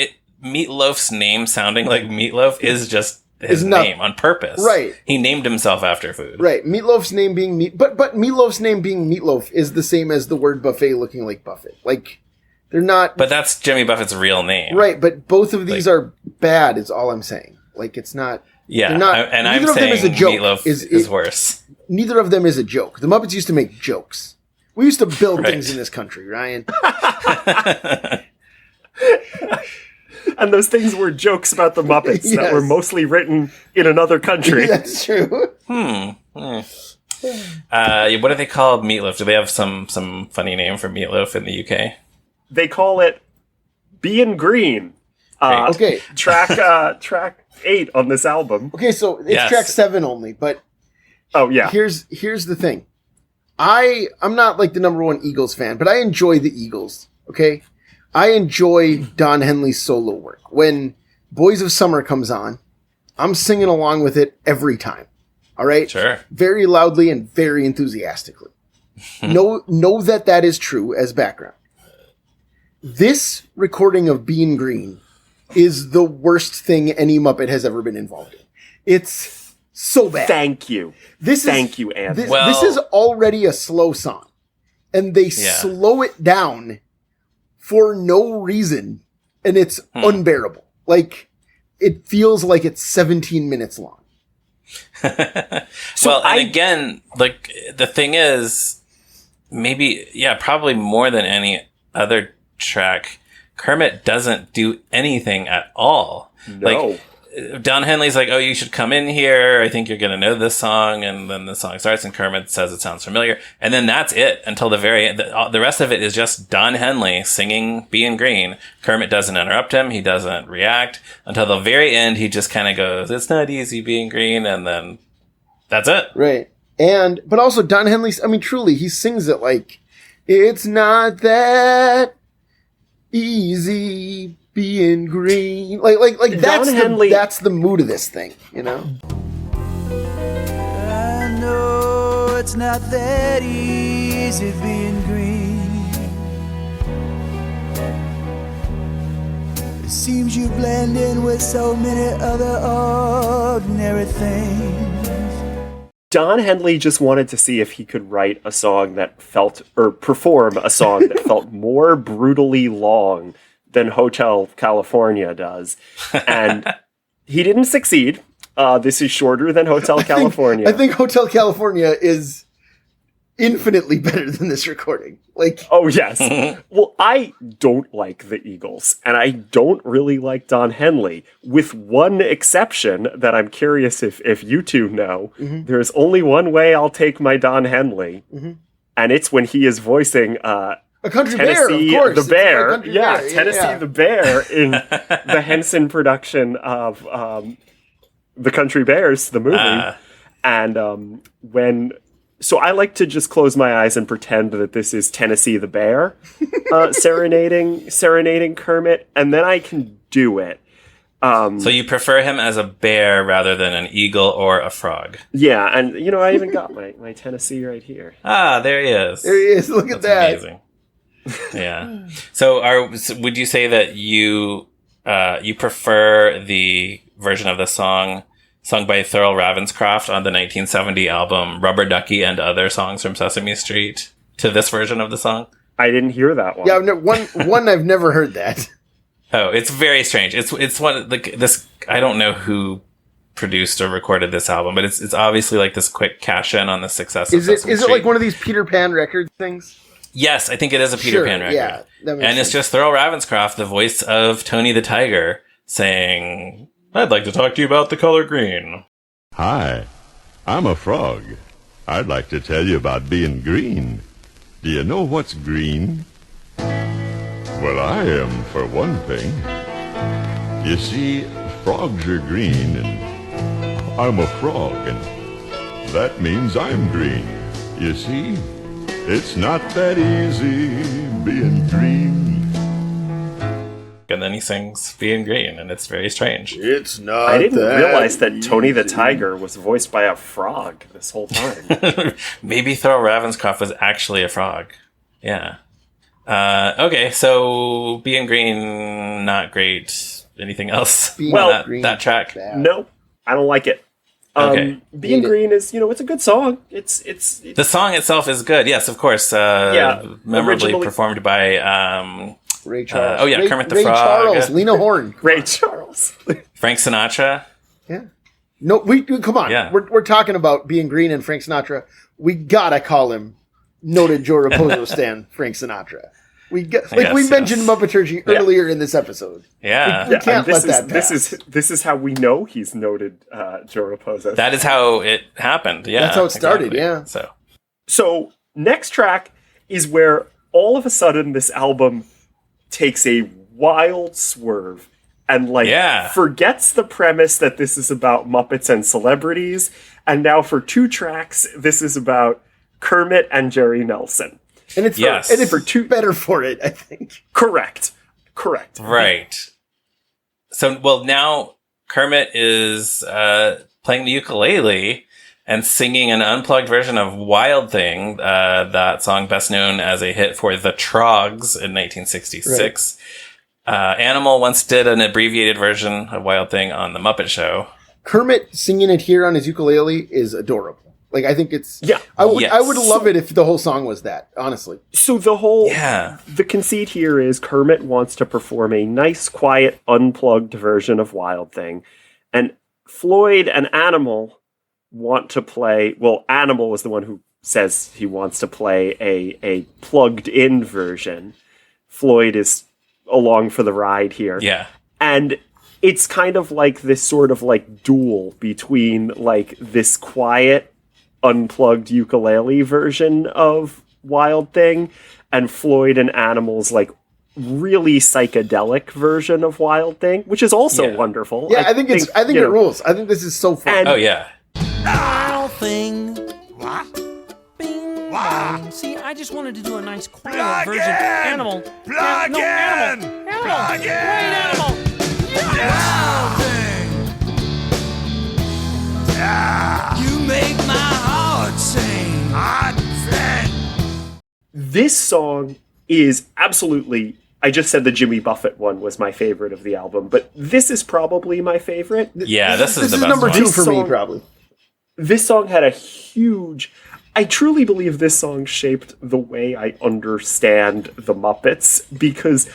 Meatloaf's name sounding like meatloaf is just his name on purpose. Right. He named himself after food. Right. Meatloaf's name being but Meatloaf's name being meatloaf is the same as the word buffet looking like Buffett. Like, they're not. But that's Jimmy Buffett's real name. Right, but both of these are bad, is all I'm saying. Like, it's not. Yeah, not, and I'm saying meatloaf is worse. Neither of them is a joke. The Muppets used to make jokes. We used to build things in this country, Ryan. And those things were jokes about the Muppets that were mostly written in another country. That's true. What do they call meatloaf? Do they have some funny name for meatloaf in the UK? They call it Bein' Green. Okay. Track 8 on this album. Okay, so it's track 7 only, but here's the thing. I'm not like the number one Eagles fan, but I enjoy the Eagles. Okay, I enjoy Don Henley's solo work. When Boys of Summer comes on, I'm singing along with it every time. All right, sure, very loudly and very enthusiastically. know that is true as background. This recording of Bein' Green is the worst thing any Muppet has ever been involved in. It's so bad. Thank you. Thank you, Anthony. This is already a slow song, and they slow it down for no reason, and it's unbearable. Like, it feels like it's 17 minutes long. Again, like, the thing is, probably more than any other track, Kermit doesn't do anything at all. No. Like, Don Henley's like, oh, you should come in here. I think you're going to know this song. And then the song starts and Kermit says it sounds familiar. And then that's it until the very end. The rest of it is just Don Henley singing Bein' Green. Kermit doesn't interrupt him. He doesn't react until the very end. He just kind of goes, it's not easy being green. And then that's it. Right. But also Don Henley, I mean, truly, he sings it like, it's not that easy being green. Like that's the mood of this thing, you know? I know it's not that easy being green. It seems you blend in with so many other ordinary things. Don Henley just wanted to see if he could write a song that perform a song that felt more brutally long than Hotel California does. And he didn't succeed. This is shorter than Hotel California. I think Hotel California is infinitely better than this recording. Like, oh, yes. Well, I don't like the Eagles, and I don't really like Don Henley, with one exception that I'm curious if you two know. Mm-hmm. There's only one way I'll take my Don Henley, and it's when he is voicing a country Tennessee bear, of course. The Bear. Bear. Tennessee the Bear in the Henson production of The Country Bears, the movie. And So I like to just close my eyes and pretend that this is Tennessee the Bear serenading Kermit, and then I can do it. So you prefer him as a bear rather than an eagle or a frog? Yeah, and I even got my Tennessee right here. Ah, there he is. There he is. Look at that. Amazing. Yeah. So would you say that you prefer the version of the song sung by Thurl Ravenscroft on the 1970 album Rubber Ducky and Other Songs from Sesame Street to this version of the song? I didn't hear that one. Yeah, I've never heard that. Oh, it's very strange. It's one like this. I don't know who produced or recorded this album, but it's obviously like this quick cash in on the success of Is it Sesame is it Street. like one of these Peter Pan record things? Yes, I think it is a Peter Sure, Pan record. yeah, that makes and it's sense. just Thurl Ravenscroft, the voice of Tony the Tiger, saying, "I'd like to talk to you about the color green." Hi, I'm a frog. I'd like to tell you about being green. Do you know what's green? Well, I am, for one thing. You see, frogs are green, and I'm a frog, and that means I'm green. You see, it's not that easy being green. And then he sings "Being Green," and it's very strange. It's not. I didn't realize that Tony the Tiger was voiced by a frog this whole time. Maybe Thurl Ravenscroft was actually a frog. Yeah. Okay, so "Being Green," not great. Anything else? Well, that track. No, I don't like it. Okay. Being Green is, it's a good song. It's The song itself is good. Yes, of course. Memorably originally performed by Ray Charles. Kermit the Ray Frog. Charles, Lena Horne. Ray Charles. Frank Sinatra. Yeah. No, we come on. Yeah. We're talking about Being Green and Frank Sinatra. We gotta call him noted Joe Raposo stan Frank Sinatra. We mentioned Muppeturgy earlier in this episode. Yeah. We can't let that pass. This is how we know he's noted Joe Raposo. That is how it happened. Yeah. That's how it started, exactly. yeah. So next track is where all of a sudden this album takes a wild swerve and forgets the premise that this is about Muppets and celebrities. And now for 2 tracks, this is about Kermit and Jerry Nelson. And it's for two better for it, I think. Correct. Right. So, now Kermit is playing the ukulele and singing an unplugged version of Wild Thing, that song best known as a hit for the Trogs in 1966. Right. Animal once did an abbreviated version of Wild Thing on The Muppet Show. Kermit singing it here on his ukulele is adorable. Like, I think it's... Yeah. I would love it if the whole song was that, honestly. So the conceit here is Kermit wants to perform a nice, quiet, unplugged version of Wild Thing. And Floyd and Animal want to play... Well, Animal is the one who says he wants to play a plugged-in version. Floyd is along for the ride here. Yeah. And it's kind of like this sort of like duel between like this quiet, unplugged ukulele version of Wild Thing and Floyd and Animal's like really psychedelic version of Wild Thing, which is also wonderful. Yeah, I think it rules. I think this is so fun. Wild Thing. What? Bing, bang. See, I just wanted to do a nice quiet version. Animal. Plug in! Animal. Plug in! Wait, Animal. Wild Thing! Yeah! You make my heart sing. Hot thing! This song is absolutely... I just said the Jimmy Buffett one was my favorite of the album, but this is probably my favorite. Yeah, this is the best number one. 2 for me, probably. This song had a huge... I truly believe this song shaped the way I understand the Muppets, because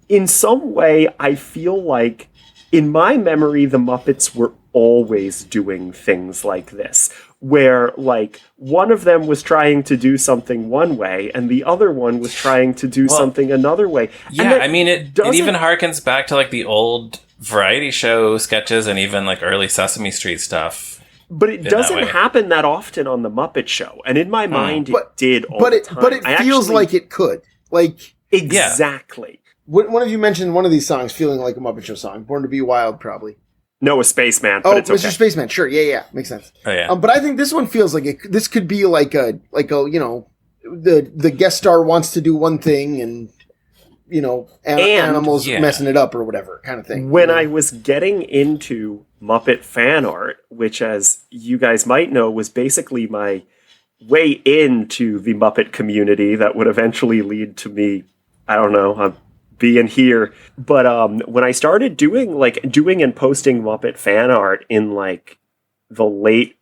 in some way I feel like, in my memory, the Muppets were always doing things like this, where like one of them was trying to do something one way and the other one was trying to do something another way. Yeah, I mean, it even harkens back to like the old variety show sketches and even like early Sesame Street stuff. But it doesn't happen that often on the Muppet Show, and in my mind, it did all the time. But it feels like it could. Like exactly. One of you mentioned one of these songs feeling like a Muppet Show song. Born to Be Wild, probably. No, a Spaceman. But it's okay. Mr. Spaceman. Sure, yeah, makes sense. Oh yeah. But I think this one feels like this could be like a the guest star wants to do one thing and animals messing it up or whatever kind of thing. When I was getting into Muppet fan art, which, as you guys might know, was basically my way into the Muppet community that would eventually lead to me, I don't know, being here. But when I started doing and posting Muppet fan art in like the late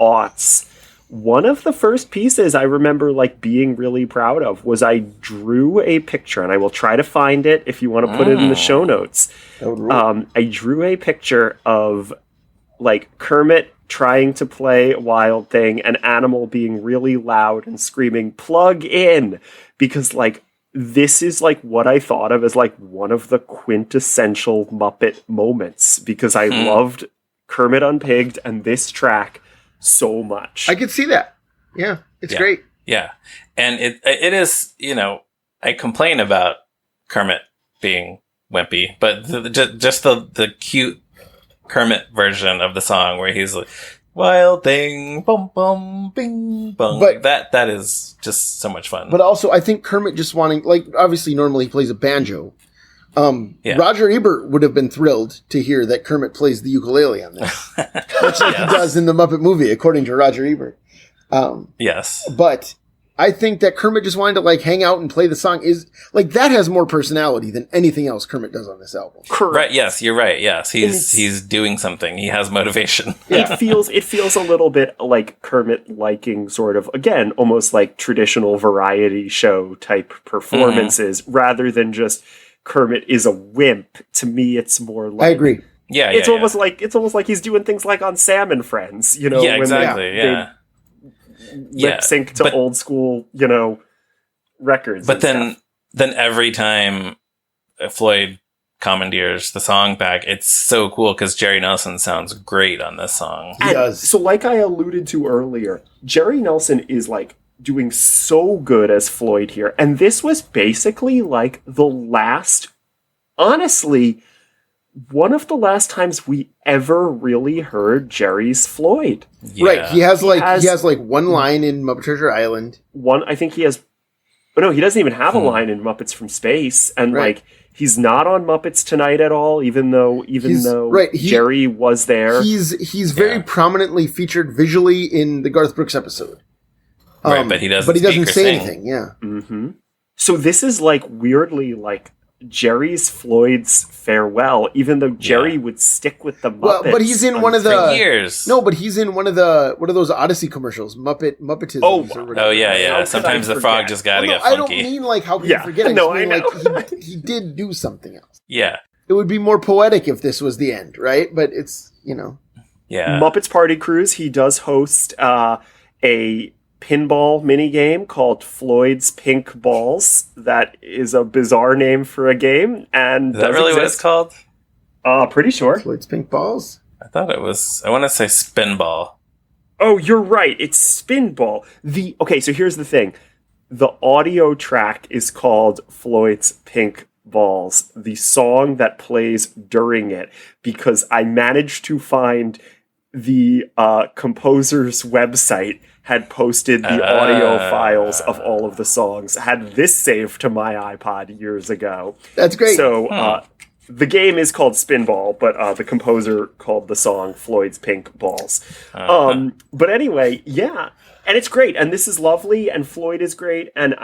aughts, one of the first pieces I remember like being really proud of was I drew a picture, and I will try to find it if you want to put it in the show notes. I drew a picture of like Kermit trying to play Wild Thing and Animal being really loud and screaming, "Plug in!" Because, like, this is, like, what I thought of as, like, one of the quintessential Muppet moments, because I loved Kermit Unpigged and this track so much. I could see that. Yeah, it's great. Yeah. And it is, you know, I complain about Kermit being wimpy, but just the cute Kermit version of the song where he's like, "Wild thing, bum bum, bing bong." But that is just so much fun. But also, I think Kermit just wanting, like, obviously normally he plays a banjo. Roger Ebert would have been thrilled to hear that Kermit plays the ukulele on this, much like he does in the Muppet movie, according to Roger Ebert. Yes, but I think that Kermit just wanted to, like, hang out and play the song is like that has more personality than anything else Kermit does on this album. Right? Yes, you're right. Yes, he's doing something. He has motivation. It feels a little bit like Kermit liking sort of, again, almost like traditional variety show type performances rather than just Kermit is a wimp. To me, it's more like, I agree. Yeah, it's almost like he's doing things like on Sam and Friends, you know? Yeah, when exactly. they lip sync to old school, you know, records. But then every time Floyd commandeers the song back, it's so cool because Jerry Nelson sounds great on this song. He does. So, like I alluded to earlier, Jerry Nelson is like doing so good as Floyd here, and this was basically like the last, honestly, one of the last times we ever really heard Jerry's Floyd. Yeah. Right. He has one line in Muppet Treasure Island. I think he has, but no, he doesn't even have a line in Muppets from Space. And like, he's not on Muppets Tonight at all, even though Jerry was there. He's very prominently featured visually in the Garth Brooks episode. Right, but he doesn't say anything. Yeah. Mm-hmm. So this is like weirdly like Jerry's Floyd's farewell, even though Jerry would stick with the Muppets. Well, but he's in one of the years. No, but he's in one of those Odyssey commercials, Muppetisms. Oh yeah. Sometimes the frog just gotta get funky. I don't mean like how can you forget it? I mean like he did do something else. Yeah. It would be more poetic if this was the end, right? But it's, you know. Yeah. Muppets Party Cruise, he does host a pinball minigame called Floyd's Pink Balls. That is a bizarre name for a game. And is that really what it's called? Pretty sure. Floyd's Pink Balls? I thought it was, I want to say Spinball. Oh, you're right. It's Spinball. Okay, so here's the thing. The audio track is called Floyd's Pink Balls. The song that plays during it, because I managed to find the composer's website had posted the audio files of all of the songs. I had this saved to my iPod years ago. That's great. So the game is called Spinball, but the composer called the song Floyd's Pink Balls. But anyway, yeah. And it's great. And this is lovely. And Floyd is great. And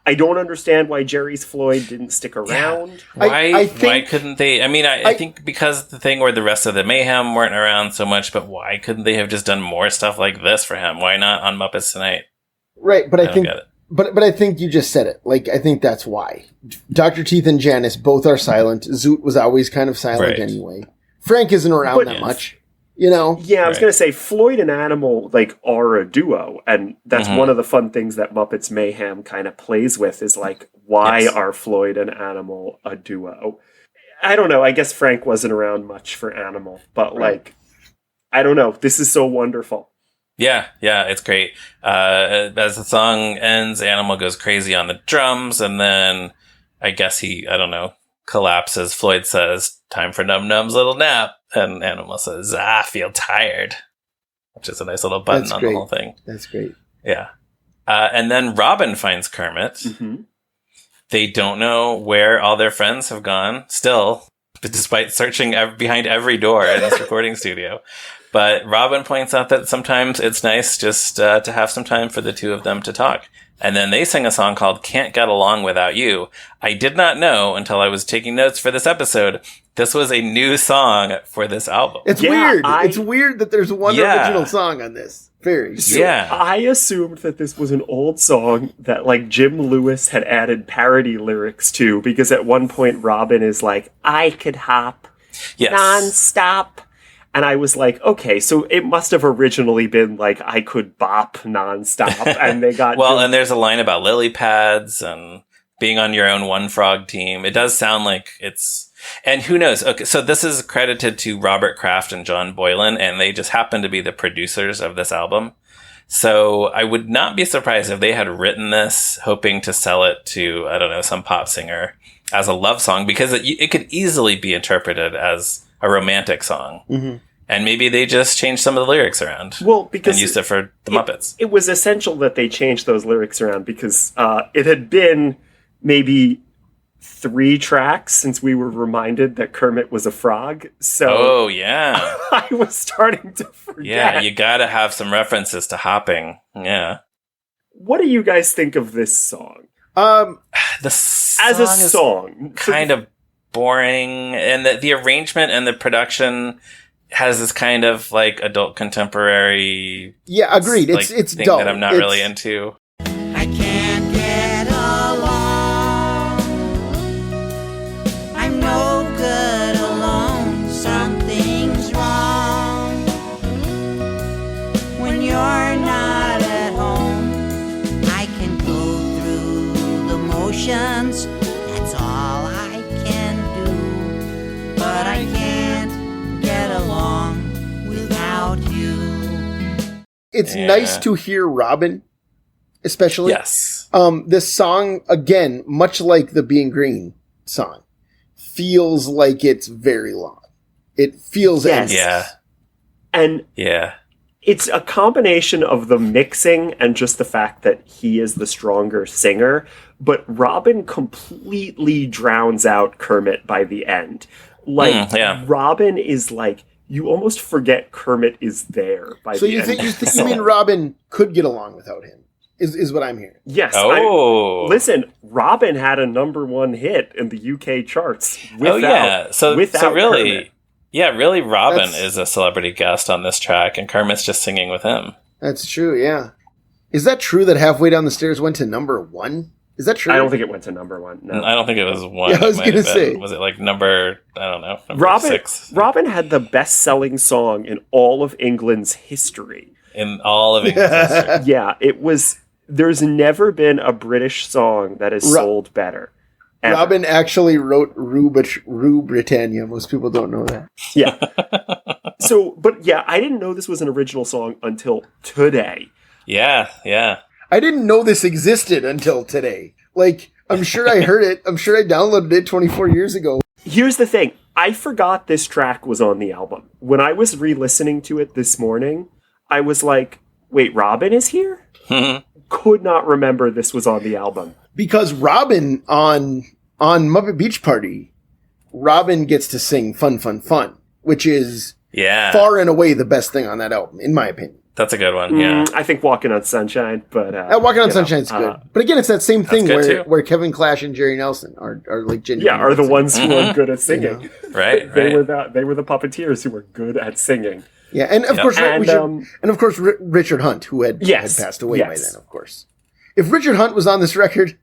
I don't understand why Jerry's Floyd didn't stick around. Yeah. Why couldn't they? I mean, I think because the thing where the rest of the Mayhem weren't around so much, but why couldn't they have just done more stuff like this for him? Why not on Muppets Tonight? Right, but I think, but I think you just said it. Like, I think that's why. Dr. Teeth and Janice both are silent. Zoot was always kind of silent anyway. Frank isn't around that much. You know? Yeah, I was going to say, Floyd and Animal, like, are a duo, and that's one of the fun things that Muppets Mayhem kind of plays with, is, like, why are Floyd and Animal a duo? I don't know, I guess Frank wasn't around much for Animal, but, like, I don't know, this is so wonderful. Yeah, it's great. As the song ends, Animal goes crazy on the drums, and then I guess he, I don't know, collapses. Floyd says, "Time for Num Num's little nap." And Animal says, "I feel tired," which is a nice little button on the whole thing. That's great. Yeah. And then Robin finds Kermit. Mm-hmm. They don't know where all their friends have gone still, despite searching behind every door in this recording studio. But Robin points out that sometimes it's nice just to have some time for the two of them to talk. And then they sing a song called "Can't Get Along Without You." I did not know until I was taking notes for this episode, this was a new song for this album. It's weird. It's weird that there's one original song on this. Very. So I assumed that this was an old song that, like, Jim Lewis had added parody lyrics to, because at one point Robin is like, "I could hop nonstop." And I was like, okay, so it must have originally been like I could bop nonstop, and they got well, and there's a line about lily pads and being on your own one frog team. It does sound like it's, and who knows? Okay, so this is credited to Robert Kraft and John Boylan, and they just happen to be the producers of this album. So I would not be surprised if they had written this hoping to sell it to, I don't know, some pop singer as a love song, because it could easily be interpreted as a romantic song. Mm-hmm. And maybe they just changed some of the lyrics around. Well, because and used it for the Muppets. It was essential that they changed those lyrics around because it had been maybe 3 tracks since we were reminded that Kermit was a frog. So oh, yeah. I was starting to forget. Yeah, you gotta have some references to hopping. Yeah. What do you guys think of this song? The song as a song, kind of boring, and the arrangement and the production has this kind of like adult contemporary. Yeah, agreed. Like, it's thing dull. that I'm not really into. I can't get along. I'm no good alone. Something's wrong when you're not at home. I can go through the motions. That's all I can do. But I can't get along without you. It's nice to hear Robin, especially. Yes. This song, again, much like the Being Green song, feels like it's very long. It feels endless. Yeah. And yeah, it's a combination of the mixing and just the fact that he is the stronger singer, but Robin completely drowns out Kermit by the end. Like, Robin is like, you almost forget Kermit is there by So the you end. think you mean Robin could get along without him? Is what I'm hearing. Yes. Oh. Listen, Robin had a #1 hit in the UK charts. Oh yeah. So really, Kermit. yeah, really, Robin is a celebrity guest on this track, and Kermit's just singing with him. That's true. Yeah. Is that true that Halfway Down the Stairs went to #1? Is that true? I don't think it went to #1. No. I don't think it was 1. Yeah, I was going to say. Was it like number 6? Robin had the best-selling song in all of England's history. In all of England's history. Yeah, it was. There's never been a British song that has sold better. Ever. Robin actually wrote Rue Britannia. Most people don't know that. Yeah. But I didn't know this was an original song until today. Yeah, yeah. I didn't know this existed until today. Like, I'm sure I heard it. I'm sure I downloaded it 24 years ago. Here's the thing. I forgot this track was on the album. When I was re-listening to it this morning, I was like, wait, Robin is here? Could not remember this was on the album. Because Robin on Muppet Beach Party, Robin gets to sing Fun, Fun, Fun, which is far and away the best thing on that album, in my opinion. That's a good one, yeah. I think Walking on Sunshine, but... Walking on Sunshine's good. But again, it's that same thing where Kevin Clash and Jerry Nelson are like genuine. Yeah, are the ones who are good at singing. You know? Right. They were the puppeteers who were good at singing. Yeah, and of course, Richard Hunt, who had passed away by then, of course. If Richard Hunt was on this record,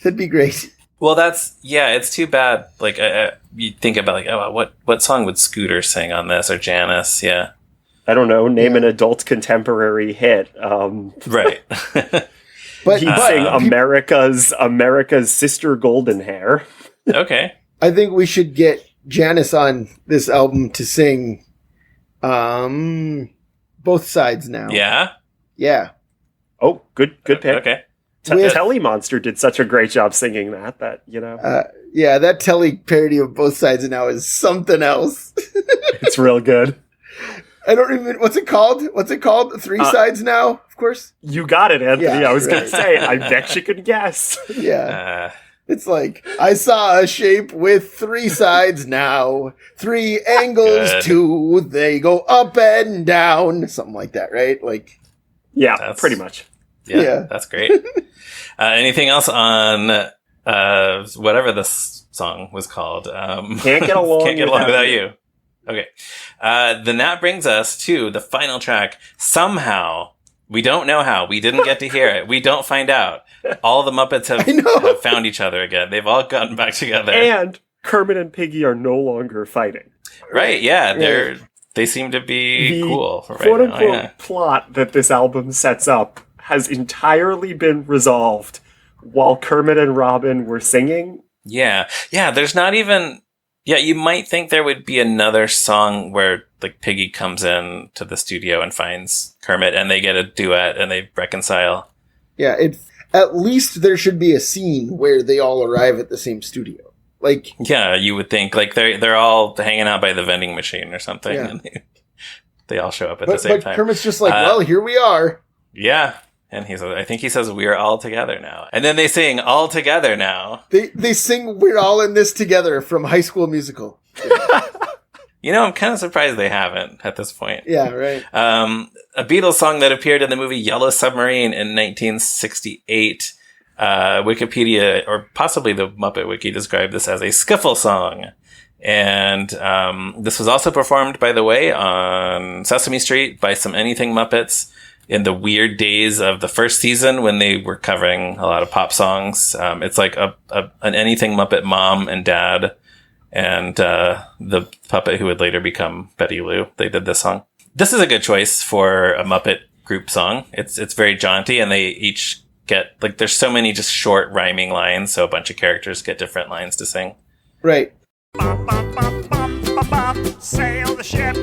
that'd be great. Well, it's too bad. Like, you think about, like, what song would Scooter sing on this, or Janice, yeah. I don't know, name an adult contemporary hit. Right. But he'd sing America's Sister Golden Hair. Okay. I think we should get Janice on this album to sing Both Sides Now. Yeah? Yeah. Oh, good pick. Okay. Telly Monster did such a great job singing that, you know. Yeah, that Telly parody of Both Sides Now is something else. It's real good. I don't even... What's it called? Three Sides Now, of course? You got it, Anthony. Yeah, I was going to say, I bet you could guess. Yeah. It's like, I saw a shape with 3 sides now. 3 angles too. They go up and down. Something like that, right? Like... Yeah, pretty much. Yeah, that's great. Anything else on whatever this song was called? Can't Get Along Without You. Okay. Then that brings us to the final track. Somehow, we don't know how. We didn't get to hear it. We don't find out. All the Muppets have found each other again. They've all gotten back together. And Kermit and Piggy are no longer fighting. Right, yeah. They seem to be cool right quote-unquote now. Yeah. plot that this album sets up has entirely been resolved while Kermit and Robin were singing. Yeah. Yeah, there's not even... Yeah, you might think there would be another song where like Piggy comes in to the studio and finds Kermit and they get a duet and they reconcile. Yeah, at least there should be a scene where they all arrive at the same studio. Like, yeah, you would think like they're all hanging out by the vending machine or something, Yeah. and they all show up at the same time. But Kermit's just like, well, here we are. Yeah, and I think he says we're all together now, and then they sing all together now. They sing "We're All in This Together" from High School Musical. You know, I'm kind of surprised they haven't at this point. Yeah, right. A Beatles song that appeared in the movie Yellow Submarine in 1968. Wikipedia, or possibly the Muppet Wiki, described this as a skiffle song. And this was also performed, by the way, on Sesame Street by some Anything Muppets in the weird days of the first season when they were covering a lot of pop songs. It's like an Anything Muppet mom and dad and the puppet who would later become Betty Lou. They did this song. This is a good choice for a Muppet group song. It's very jaunty, and they each get, like, there's so many just short rhyming lines, so a bunch of characters get different lines to sing. Right. Sail the ship,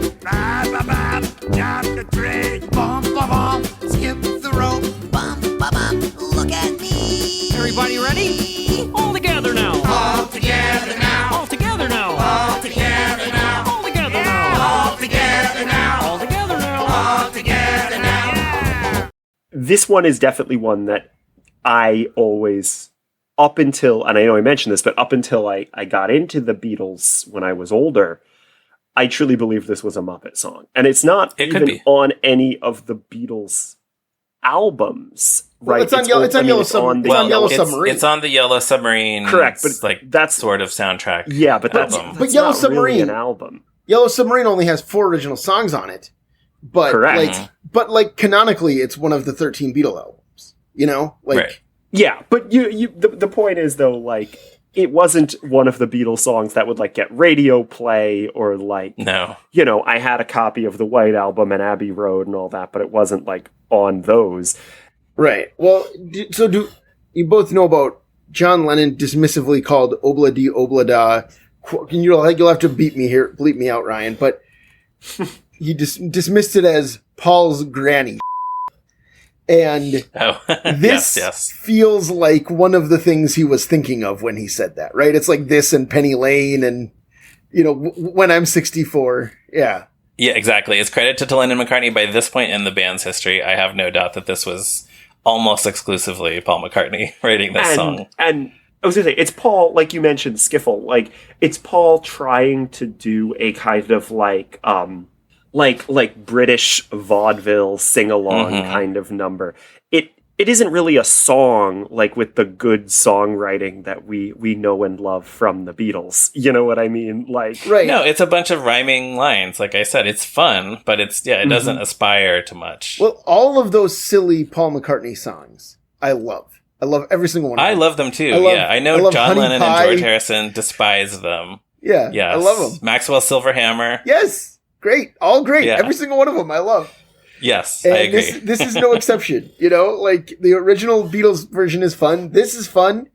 jump the tree, skip the rope, look at me. Everybody ready? All together now. All together now. All together now. All together now. All together now. All together now. All together now. All together now. This one is definitely one that I always, up until, and I know I mentioned this, but up until I got into the Beatles when I was older, I truly believe this was a Muppet song. And it's not even on any of the Beatles albums, Well, right? it's on Yellow Submarine. It's on the Yellow Submarine. Correct, but like that's sort of soundtrack. Yeah, but that's Yellow not Submarine, really an album. Yellow Submarine only has 4 original songs on it, but Correct. like canonically, it's one of the 13 Beatle albums. You know, like Right. Yeah, but the point is though, like, it wasn't one of the Beatles songs that would like get radio play or like, no, you know, I had a copy of the White Album and Abbey Road and all that, but it wasn't like on those. Right. Well, so do you both know about John Lennon dismissively called Obla Di Obla Da? You'll have to bleep me out, Ryan, but he dismissed it as Paul's granny. And this feels like one of the things he was thinking of when he said that, right? It's like this and Penny Lane and, you know, when I'm 64. Yeah. Yeah, exactly. It's credited to Lennon and McCartney. By this point in the band's history, I have no doubt that this was almost exclusively Paul McCartney writing this song. And I was going to say, it's Paul, like you mentioned, skiffle. Like, it's Paul trying to do a kind of like British vaudeville sing-along kind of number. It isn't really a song, like, with the good songwriting that we know and love from the Beatles. You know what I mean? Like, right. No, it's a bunch of rhyming lines. Like I said, it's fun, but it doesn't aspire to much. Well, all of those silly Paul McCartney songs, I love. I love every single one of them. I love them too. I know John Lennon and George Harrison despise them. Yeah, yes. I love them. Maxwell Silverhammer. Yes, great. All great. Yeah. Every single one of them I love. Yes, and I agree. This is no exception. You know, like the original Beatles version is fun. This is fun.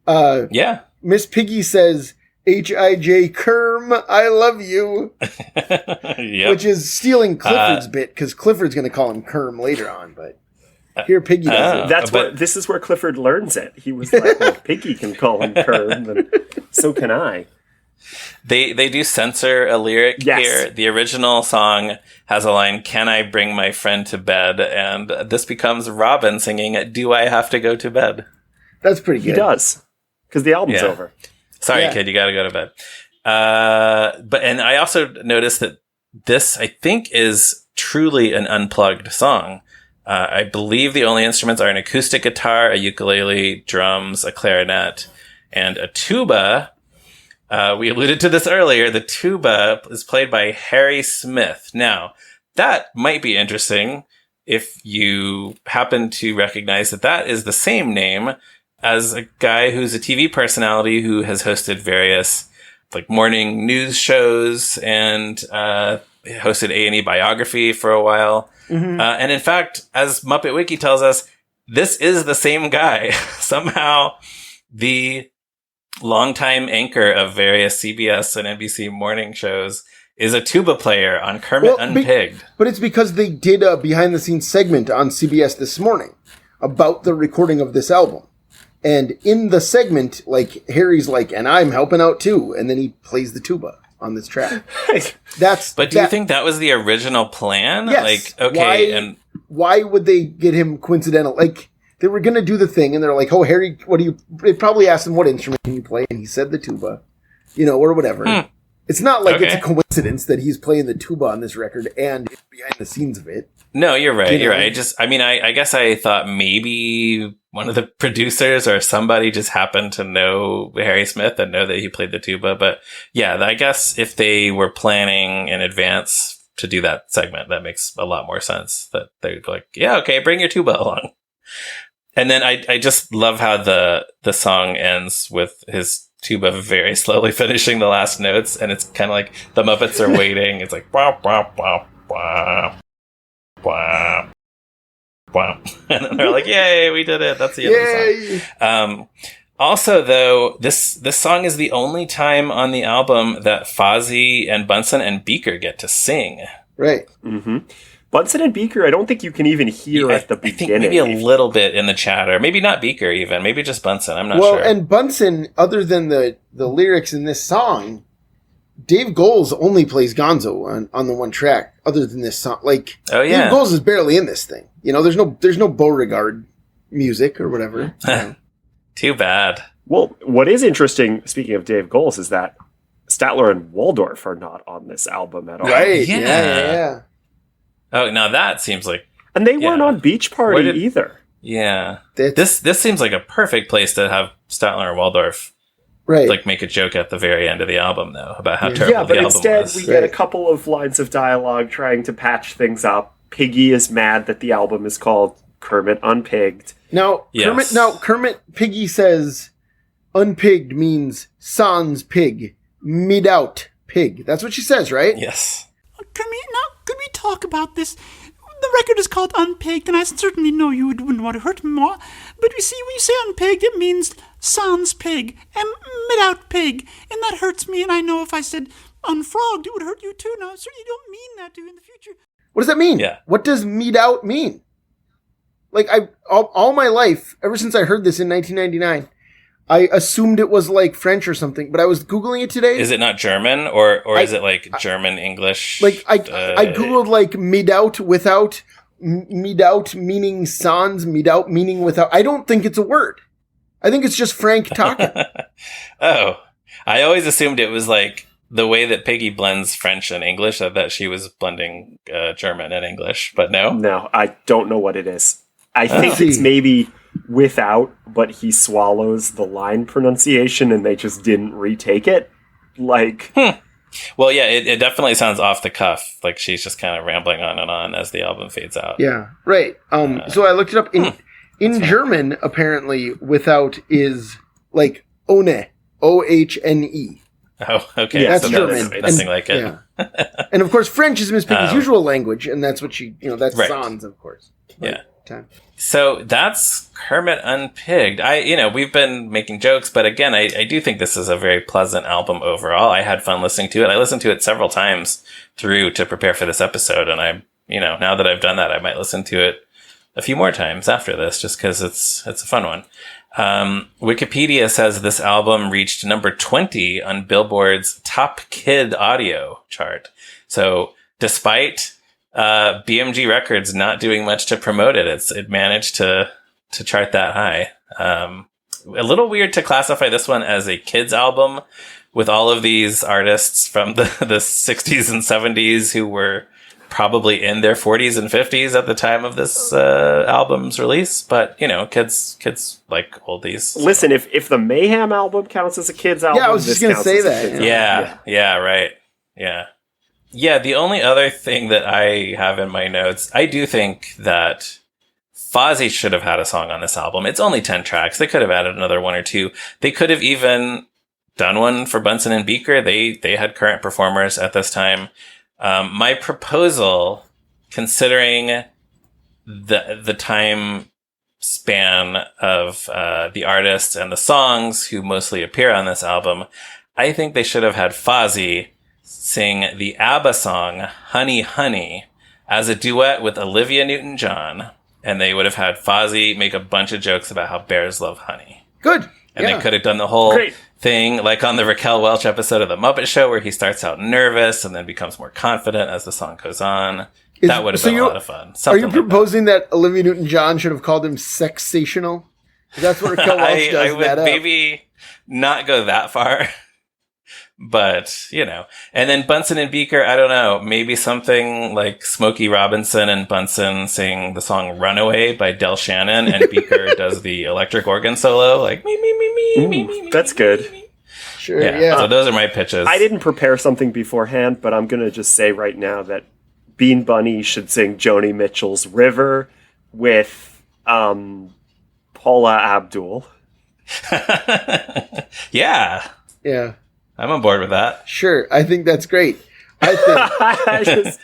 Yeah. Miss Piggy says, H-I-J Kerm, I love you. Yep. Which is stealing Clifford's bit, because Clifford's going to call him Kerm later on, but here Piggy does it. This is where Clifford learns it. He was like, well, Piggy can call him Kerm, then so can I. They do censor a lyric here. The original song has a line, "Can I bring my friend to bed?" And this becomes Robin singing, "Do I have to go to bed?" That's pretty good. He does, because the album's over. Sorry, kid, you got to go to bed. And I also noticed that this, I think, is truly an unplugged song. I believe the only instruments are an acoustic guitar, a ukulele, drums, a clarinet, and a tuba. We alluded to this earlier. The tuba is played by Harry Smith. Now, that might be interesting if you happen to recognize that is the same name as a guy who's a TV personality who has hosted various like morning news shows and hosted A&E Biography for a while. And in fact, as Muppet Wiki tells us, this is the same guy. Somehow, the longtime anchor of various CBS and NBC morning shows is a tuba player on Kermit Unpigged. But it's because they did a behind-the-scenes segment on CBS This Morning about the recording of this album. And in the segment, like, Harry's like, and I'm helping out too. And then he plays the tuba on this track. But do you think that was the original plan? Yes. Like, okay, why would they get him coincidental? Like, they were going to do the thing, and they're like, oh, Harry, they probably asked him, what instrument can you play? And he said the tuba, or whatever. It's not like it's a coincidence that he's playing the tuba on this record and behind the scenes of it. No, you're right. You're right. I guess I thought maybe one of the producers or somebody just happened to know Harry Smith and know that he played the tuba. But yeah, I guess if they were planning in advance to do that segment, that makes a lot more sense. That they'd be like, yeah, okay, bring your tuba along. And then I just love how the song ends with his tuba very slowly finishing the last notes, and it's kind of like the Muppets are waiting. It's like wah, wah, wah, wah, wah, wah. And then they're like, yay, we did it. That's the end of the song. Also, though, this song is the only time on the album that Fozzie and Bunsen and Beaker get to sing. Right. Bunsen and Beaker, I don't think you can even hear at the beginning. I think maybe a little bit in the chatter. Maybe not Beaker even. Maybe just Bunsen. I'm not sure. Well, and Bunsen, other than the lyrics in this song, Dave Goelz only plays Gonzo on the one track, other than this song. Like, Dave Goelz is barely in this thing. There's no Beauregard music or whatever. Too bad. Well, what is interesting, speaking of Dave Goelz, is that Statler and Waldorf are not on this album at all. Right. Yeah. Oh, now that seems like... And they weren't on Beach Party either. Yeah. This seems like a perfect place to have Statler and Waldorf make a joke at the very end of the album, though, about how terrible the album was. Yeah, but instead we get a couple of lines of dialogue trying to patch things up. Piggy is mad that the album is called Kermit Unpigged. Now, Kermit Piggy says unpigged means sans pig, mitout pig. That's what she says, right? Yes. Kermit, now, could we talk about this? The record is called Unpigged, and I certainly know you wouldn't want to hurt me more. But you see, when you say unpigged, it means sans pig and mitout pig. And that hurts me, and I know if I said unfrogged, it would hurt you too. Now, I certainly don't mean that to you in the future. What does that mean? Yeah. What does mitout mean? Like, all my life, ever since I heard this in 1999, I assumed it was like French or something, but I was Googling it today. Is it not German, or is it like German English? Like, I Googled like mitout without, mitout meaning sans, mitout meaning without. I don't think it's a word. I think it's just Frank talking. Oh, I always assumed it was like the way that Piggy blends French and English, that she was blending German and English, but no? No, I don't know what it is. I think it's maybe without, but he swallows the line pronunciation and they just didn't retake it. Like, well, yeah, it definitely sounds off the cuff. Like she's just kind of rambling on and on as the album fades out. Yeah, right. So I looked it up in German. Apparently, without is like ohne, OHNE. Oh, okay. Yeah, that's so German. Nothing like it. Yeah. And of course, French is Miss Piggy's usual language, and that's what she, that's sans, of course. Yeah. So that's Kermit Unpigged. We've been making jokes, but again, I do think this is a very pleasant album overall. I had fun listening to it. I listened to it several times through to prepare for this episode, and now that I've done that, I might listen to it a few more times after this, just because it's a fun one. Wikipedia says this album reached number 20 on Billboard's Top Kid Audio chart. So despite BMG Records not doing much to promote it, it managed to chart that high. A little weird to classify this one as a kids album with all of these artists from the 60s and 70s who were probably in their 40s and 50s at the time of this album's release. But, kids like oldies. Listen, if the Mayhem album counts as a kids album, I was just going to say that. Yeah, right. Yeah. Yeah, the only other thing that I have in my notes, I do think that Fozzie should have had a song on this album. It's only 10 tracks. They could have added another one or two. They could have even done one for Bunsen and Beaker. They had current performers at this time. My proposal, considering the time span of the artists and the songs who mostly appear on this album, I think they should have had Fozzie sing the ABBA song Honey Honey as a duet with Olivia Newton-John, and they would have had Fozzie make a bunch of jokes about how bears love honey. Good. And they could have done the whole thing like on the Raquel Welch episode of The Muppet Show, where he starts out nervous and then becomes more confident as the song goes on. That would have been a lot of fun. Are you proposing that Olivia Newton-John should have called him sexational? That's what Raquel Welch does. I would maybe not go that far. But, and then Bunsen and Beaker, I don't know, maybe something like Smokey Robinson and Bunsen sing the song Runaway by Del Shannon, and Beaker does the electric organ solo, like me. That's good. Sure, yeah. So those are my pitches. I didn't prepare something beforehand, but I'm going to just say right now that Bean Bunny should sing Joni Mitchell's River with Paula Abdul. Yeah. Yeah. I'm on board with that. Sure, I think that's great. I think just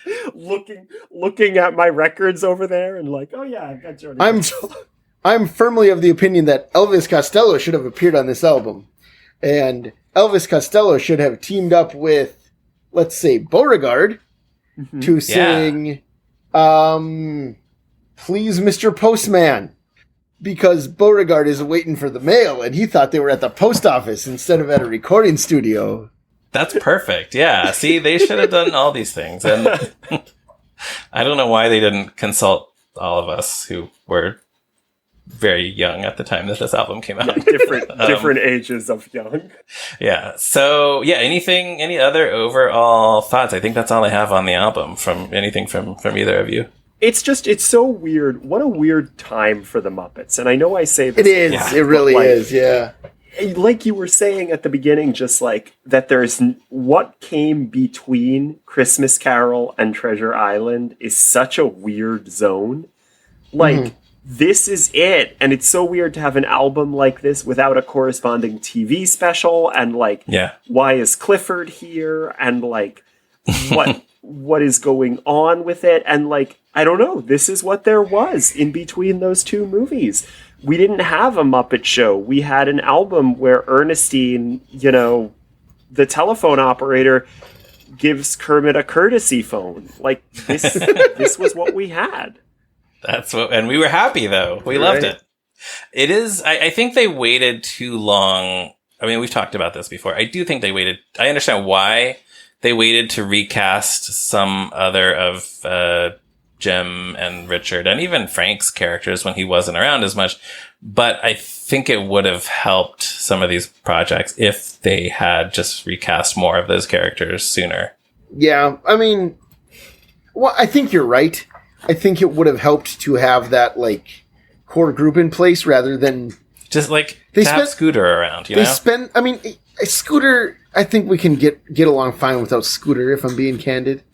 looking at my records over there and like, oh yeah, I've got Joni. I'm firmly of the opinion that Elvis Costello should have appeared on this album, and Elvis Costello should have teamed up with, let's say, Beauregard to sing, "Please, Mr. Postman." Because Beauregard is waiting for the mail, and he thought they were at the post office instead of at a recording studio. That's perfect. Yeah. See, they should have done all these things. And I don't know why they didn't consult all of us who were very young at the time that this album came out. Different ages of young. Yeah. So, yeah, any other overall thoughts? I think that's all I have on the album from either of you. It's so weird. What a weird time for the Muppets. And I know I say this. It is. Yeah. It really is. Yeah. Like you were saying at the beginning, just like that there's what came between Christmas Carol and Treasure Island is such a weird zone. Like, this is it. And it's so weird to have an album like this without a corresponding TV special. And like, why is Clifford here? And like, what is going on with it? And like, I don't know. This is what there was in between those two movies. We didn't have a Muppet Show. We had an album where Ernestine, the telephone operator, gives Kermit a courtesy phone. Like, this was what we had. And we were happy, though. We loved it. It is, I think they waited too long. I mean, we've talked about this before. I do think they waited. I understand why they waited to recast some other of Jim and Richard and even Frank's characters when he wasn't around as much. But I think it would have helped some of these projects if they had just recast more of those characters sooner. Yeah, I mean, well, I think you're right. I think it would have helped to have that like core group in place rather than just like have Scooter around. Scooter. I think we can get along fine without Scooter, if I'm being candid.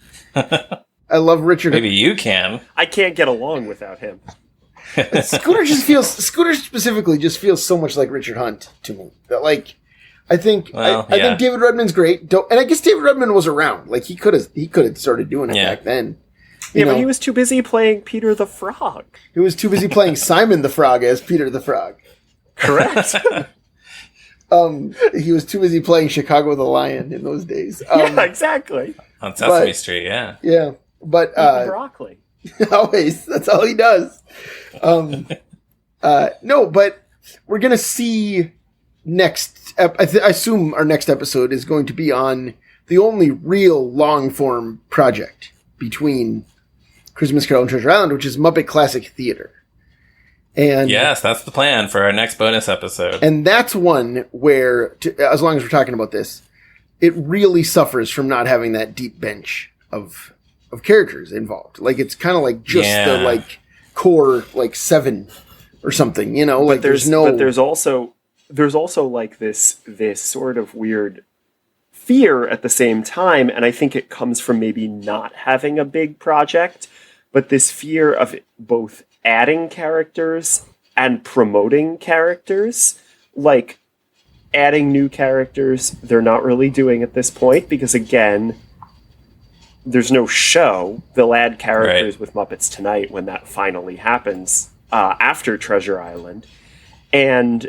I love Richard. Maybe you can. I can't get along without him. Scooter specifically just feels so much like Richard Hunt to me. That like, I think David Redmond's great. And I guess David Redmond was around. Like he could have started doing it back then. But he was too busy playing Peter the Frog. He was too busy playing Simon the Frog as Peter the Frog. Correct. He was too busy playing Chicago the Lion in those days. Yeah, exactly. On Sesame Street, yeah. Yeah. But broccoli. Always. That's all he does. No, but we're gonna see next. I assume our next episode is going to be on the only real long form project between Christmas Carol and Treasure Island, which is Muppet Classic Theater. And yes, that's the plan for our next bonus episode. And that's one where, as long as we're talking about this, it really suffers from not having that deep bench of characters involved. Like it's kind of like just the like core like 7 or something, like there's no. But there's also like this sort of weird fear at the same time, and I think it comes from maybe not having a big project, but this fear of both adding characters and promoting characters. Like adding new characters, they're not really doing at this point because again, there's no show. They'll add characters with Muppets Tonight when that finally happens after Treasure Island. And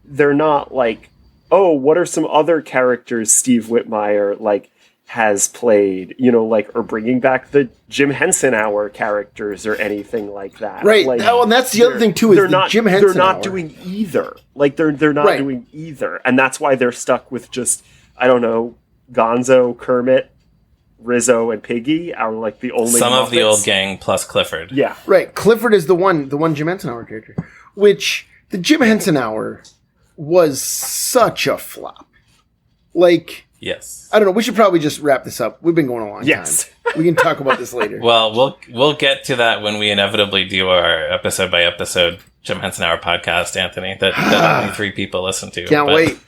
they're not like, oh, what are some other characters Steve Whitmire like has played, you know, like, or bringing back the Jim Henson Hour characters or anything like that. Right. Like, And that's the other thing too, is they're the not, Jim Henson They're not Hour. doing either. Like, they're not doing either. And that's why they're stuck with just, I don't know, Gonzo, Kermit, Rizzo, and Piggy are like the only Some Muppets. of the old gang plus Clifford. Yeah. Right. Clifford is the one Jim Henson Hour character, which the Jim Henson Hour was such a flop. Like, yes. I don't know. We should probably just wrap this up. We've been going a long time. We can talk about this later. Well, we'll get to that when we inevitably do our episode by episode Jim Henson Hour podcast, Anthony, that only 3 people listen to. Can't wait.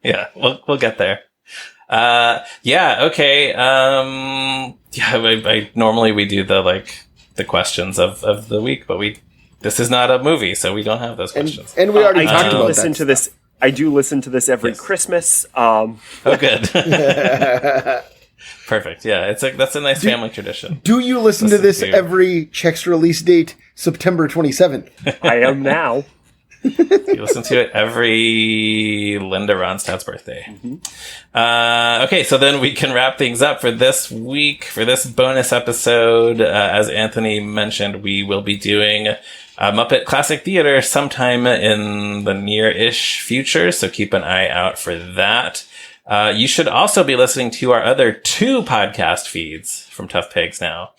Yeah, we'll get there. Okay. I normally we do the questions of the week, but this is not a movie, so we don't have those questions. And we already talked about listen to this. I do listen to this every Christmas. Oh, good. Perfect. Yeah, that's a nice family tradition. Do you listen to this every Check's release date, September 27th? I am now. You listen to it every Linda Ronstadt's birthday. Mm-hmm. Okay, so then we can wrap things up for this week, for this bonus episode. As Anthony mentioned, we will be doing Muppet Classic Theater sometime in the near-ish future, so keep an eye out for that. You should also be listening to our other 2 podcast feeds from Tough Pigs now.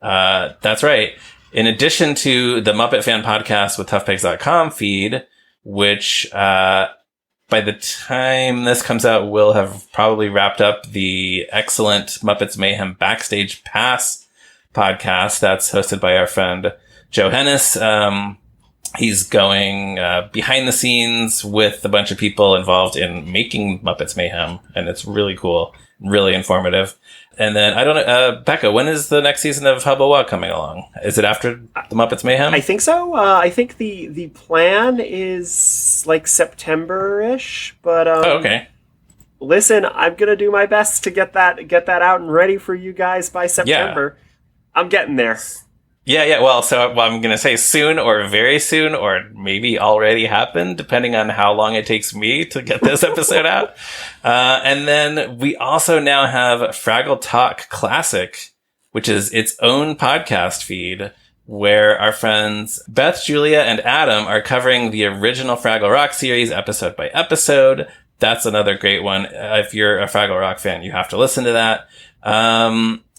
That's right. In addition to the Muppet Fan Podcast with ToughPigs.com feed, which by the time this comes out, we'll have probably wrapped up the excellent Muppets Mayhem Backstage Pass podcast that's hosted by our friend Joe Hennis. He's going behind the scenes with a bunch of people involved in making Muppets Mayhem, and it's really cool, really informative. And then, I don't know, Becca, when is the next season of Hubba Wah coming along? Is it after the Muppets Mayhem? I think so. I think the plan is like September-ish, but okay. Listen, I'm gonna do my best to get that out and ready for you guys by September. Yeah. I'm getting there. Yeah. Well, I'm going to say soon or very soon or maybe already happened, depending on how long it takes me to get this episode out. And then we also now have Fraggle Talk Classic, which is its own podcast feed where our friends Beth, Julia, and Adam are covering the original Fraggle Rock series episode by episode. That's another great one. If you're a Fraggle Rock fan, you have to listen to that.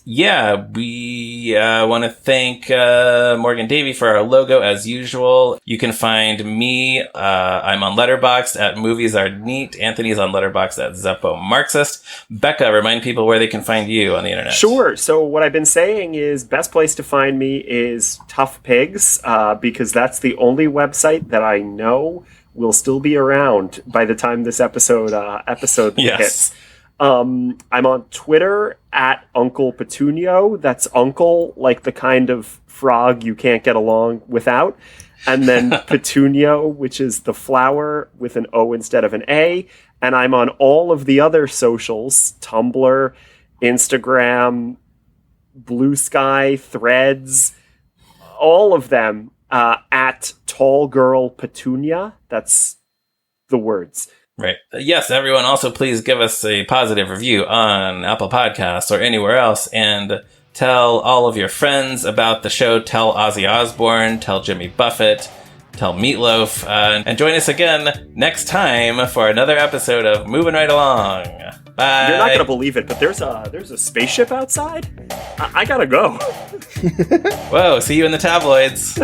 We want to thank Morgan Davy for our logo as usual. You can find me. I'm on Letterboxd at Movies Are Neat. Anthony's on Letterboxd at Zeppo Marxist. Becca, remind people where they can find you on the internet. Sure. So what I've been saying is best place to find me is Tough Pigs, because that's the only website that I know will still be around by the time this episode hits. I'm on Twitter at Uncle Petunio. That's Uncle, like the kind of frog you can't get along without. And then Petunio, which is the flower with an O instead of an A. And I'm on all of the other socials, Tumblr, Instagram, Blue Sky, Threads, all of them at Tall Girl Petunia. That's the words. Right. Yes, everyone also please give us a positive review on Apple Podcasts or anywhere else, and tell all of your friends about the show. Tell Ozzy Osbourne, tell Jimmy Buffett, tell Meatloaf, and join us again next time for another episode of Moving Right Along. Bye. You're not going to believe it, but there's a spaceship outside. I gotta go. Whoa, see you in the tabloids.